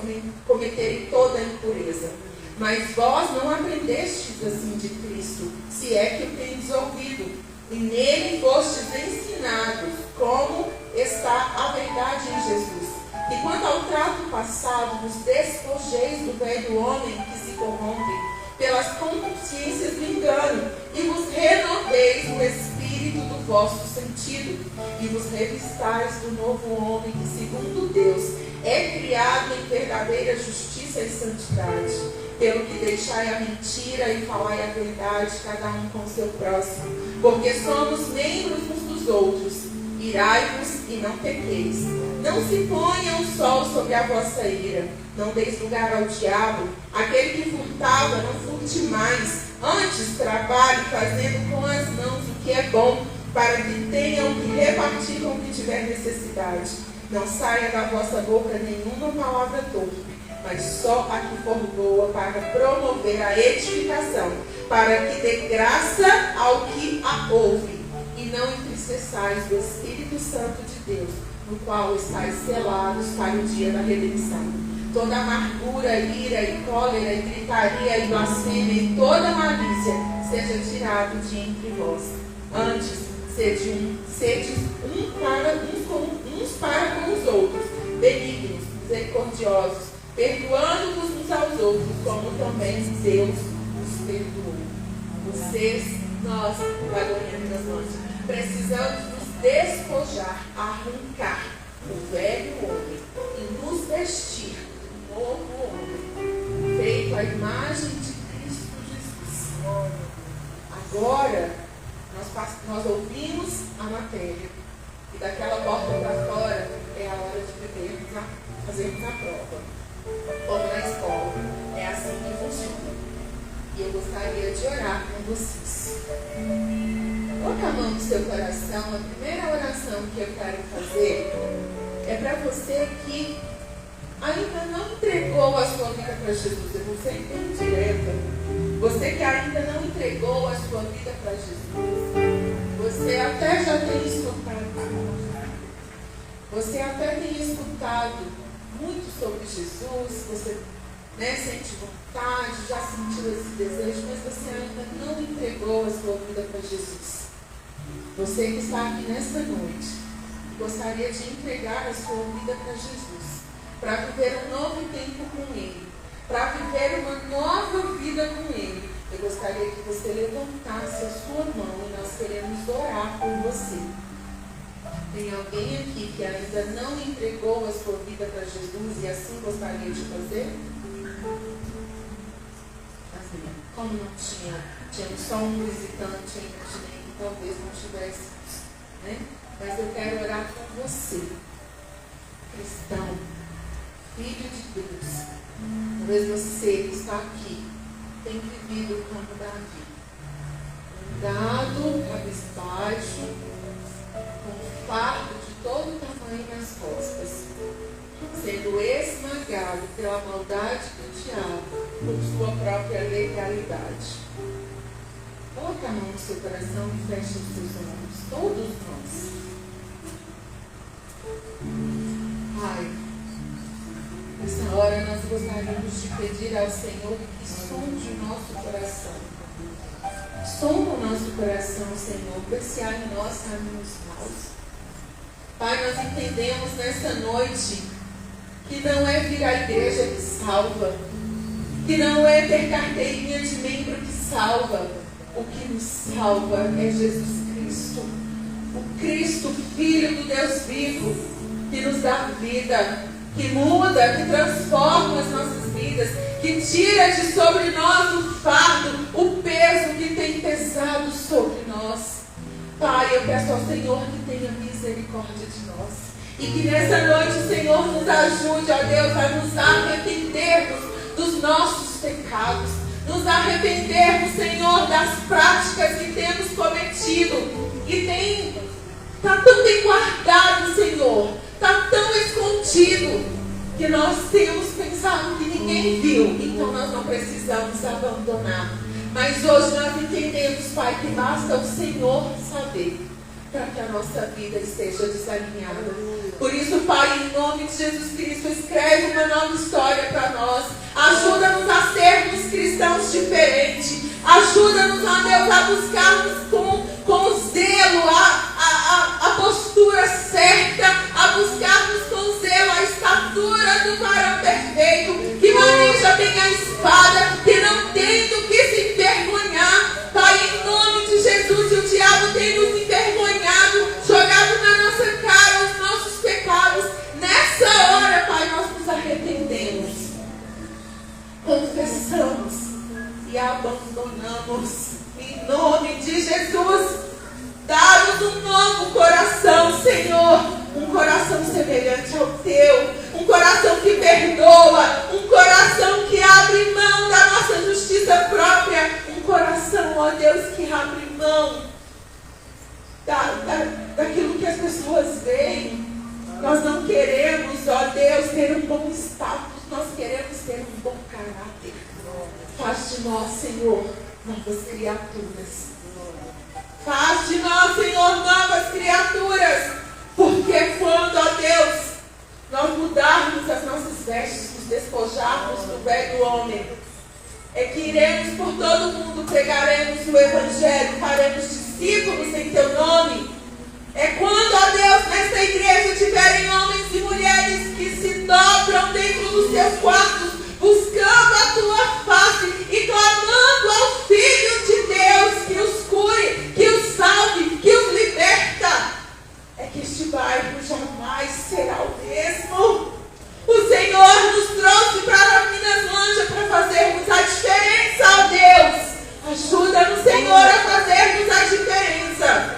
cometerem toda a impureza. Mas vós não aprendestes assim de Cristo, se é que o tendes ouvido, e nele fostes ensinados, como está a verdade em Jesus. E quanto ao trato passado, vos despojeis do velho homem que se corrompe pelas consciências do engano, e vos renoveis o espírito do vosso sentido, e vos revistais do novo homem que, segundo Deus, é criado em verdadeira justiça e santidade. Pelo que deixai a mentira e falai a verdade, cada um com o seu próximo, porque somos membros uns dos outros. Irai-vos e não pequeis. Não se ponha o sol sobre a vossa ira. Não deis lugar ao diabo. Aquele que furtava, não furte mais. Antes, trabalhe fazendo com as mãos o que é bom, para que tenham que repartir com o que tiver necessidade. Não saia da vossa boca nenhuma palavra torpe, mas só a que for boa, para promover a edificação, para que dê graça ao que a ouve. E não entristeçais o Espírito Santo de Deus, no qual estáis selados para o dia da redenção. Toda amargura, ira e cólera, e gritaria, e blasfêmia, e toda malícia seja tirado de entre vós. Antes, sede uns para com os outros, benignos, misericordiosos, perdoando-vos uns aos outros, como também Deus os perdoou. Vocês, nós, Lagoinha das Mãos, precisamos nos despojar, arrancar o velho homem e nos vestir o novo homem, feito à imagem de Cristo Jesus. Agora, nós ouvimos a matéria, e daquela porta para fora é a hora de fazermos a prova. Como na escola, é assim que funciona. E eu gostaria de orar com vocês. Coloque a mão no seu coração. A primeira oração que eu quero fazer é para você que ainda não entregou a sua vida para Jesus. Eu vou ser bem direta. Você que ainda não entregou a sua vida para Jesus. Você até já tem escutado. Você até tem escutado muito sobre Jesus. Você sente vontade, já sentiu esse desejo, mas você ainda não entregou a sua vida para Jesus. Você que está aqui nesta noite, gostaria de entregar a sua vida para Jesus, para viver um novo tempo com Ele, para viver uma nova vida com Ele. Eu gostaria que você levantasse a sua mão e nós queremos orar por você. Tem alguém aqui que ainda não entregou a sua vida para Jesus e assim gostaria de fazer? Assim, como não tínhamos só um visitante ainda, talvez não tivesse, Mas eu quero orar com você, cristão, filho de Deus. Talvez você que está aqui tem vivido como Davi, andado, cabisbaixo, com fardo de todo tamanho nas costas, sendo esmagado pela maldade do diabo, por sua própria legalidade. Coloque a mão no seu coração e feche os seus olhos, todos nós. Pai, nessa hora nós gostaríamos de pedir ao Senhor que sonde o nosso coração. Sonda o nosso coração, Senhor, para se há em nós caminhos maus. Pai, nós entendemos nessa noite que não é vir à igreja que salva, que não é ter carteirinha de membro que salva. O que nos salva é Jesus Cristo, o Cristo, Filho do Deus vivo, que nos dá vida, que muda, que transforma as nossas vidas, que tira de sobre nós o fardo, o peso que tem pesado sobre nós. Pai, eu peço ao Senhor que tenha misericórdia de nós e que nessa noite o Senhor nos ajude, ó Deus, a nos arrependermos dos nossos pecados, nos arrependermos, Senhor, das práticas que temos cometido e está tão bem guardado, Senhor, está tão escondido que nós temos pensado que ninguém viu, então nós não precisamos abandonar. Mas hoje nós entendemos, Pai, que basta o Senhor saber para que a nossa vida esteja desalinhada. Por isso, Pai, em nome de Jesus Cristo, escreve uma nova história para nós. Ajuda-nos a sermos cristãos diferentes. Ajuda-nos, ó Deus, a buscarmos com zelo a postura certa, a buscarmos com zelo a estatura do varão perfeito, que maneja bem a espada, que não tem do que se envergonhar. Pai, em nome de Jesus, o diabo tem nos envergonhado, jogado na nossa cara os nossos pecados. Nessa hora, Pai, nós nos arrependemos, confessamos e abandonamos. Em nome de Jesus, dá-nos um novo coração, Senhor, um coração semelhante ao Teu, um coração que perdoa, um coração que abre mão da nossa justiça própria, um coração, ó Deus, que abre mão daquilo que as pessoas veem. Nós não queremos, ó Deus, ter um bom status, nós queremos ter um bom caráter. Faz de nós, Senhor, novas criaturas. Faz de nós, Senhor, novas criaturas. Porque quando, ó Deus, nós mudarmos as nossas vestes, nos despojarmos do velho homem, é que iremos por todo mundo, pregaremos o Evangelho, faremos discípulos em Teu nome. É quando, ó Deus, nesta igreja tiverem homens e mulheres que se dobram dentro dos seus quartos, buscando a Tua face e clamando ao Filho de Deus que os cure, que os salve, que os liberta. É que este bairro jamais será o mesmo. O Senhor nos trouxe para Minas Lanja para fazermos a diferença, ó Deus. Ajuda-nos, Senhor, a fazermos a diferença.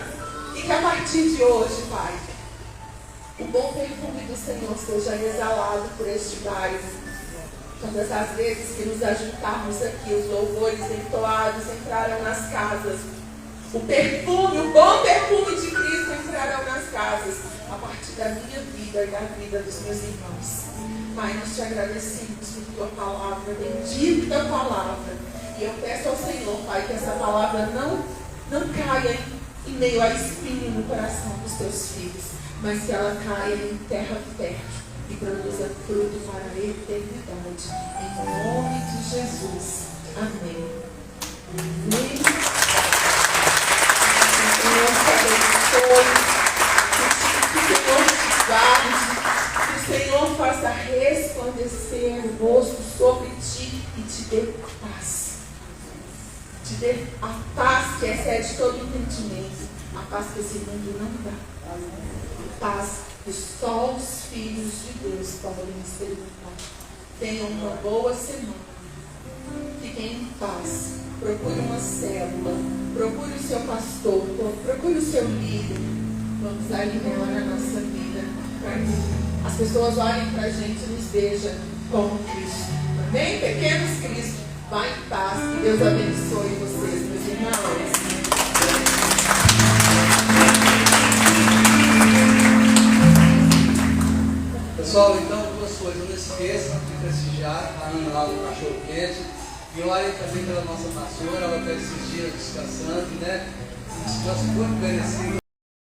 E que a partir de hoje, Pai, o bom perfume do Senhor seja exalado por este bairro. Todas as vezes que nos ajuntarmos aqui, os louvores entoados entrarão nas casas. O perfume, o bom perfume de Cristo entrarão nas casas, a partir da minha vida e da vida dos meus irmãos. Pai, nós te agradecemos por Tua palavra, bendita palavra. E eu peço ao Senhor, Pai, que essa palavra não caia em meio a espinho no coração dos Teus filhos, mas que ela caia em terra fértil e produza fruto para a eternidade. Em nome Jesus. Amém. Amém. Que o Senhor te abençoe, que o Senhor te guarde, que o Senhor faça resplandecer o rosto sobre ti e te dê paz. Te dê a paz que excede todo entendimento, a paz que esse mundo não dá. A paz que só os filhos de Deus podem experimentar. Tenham uma boa semana. Fiquem em paz. Procure uma célula. Procure o seu pastor. Procure o seu líder. Vamos alinhar a nossa vida para que as pessoas olhem para a gente e nos vejam como Cristo. Amém? Pequenos Cristo. Vá em paz. Que Deus abençoe vocês, meus irmãos. Pessoal, então, duas coisas. Não esqueçam de prestigiar a Ana lá no Cachorro Quente. E orem também pela nossa pastora. Ela está esses dias descansando, né? Nosso corpo merecido.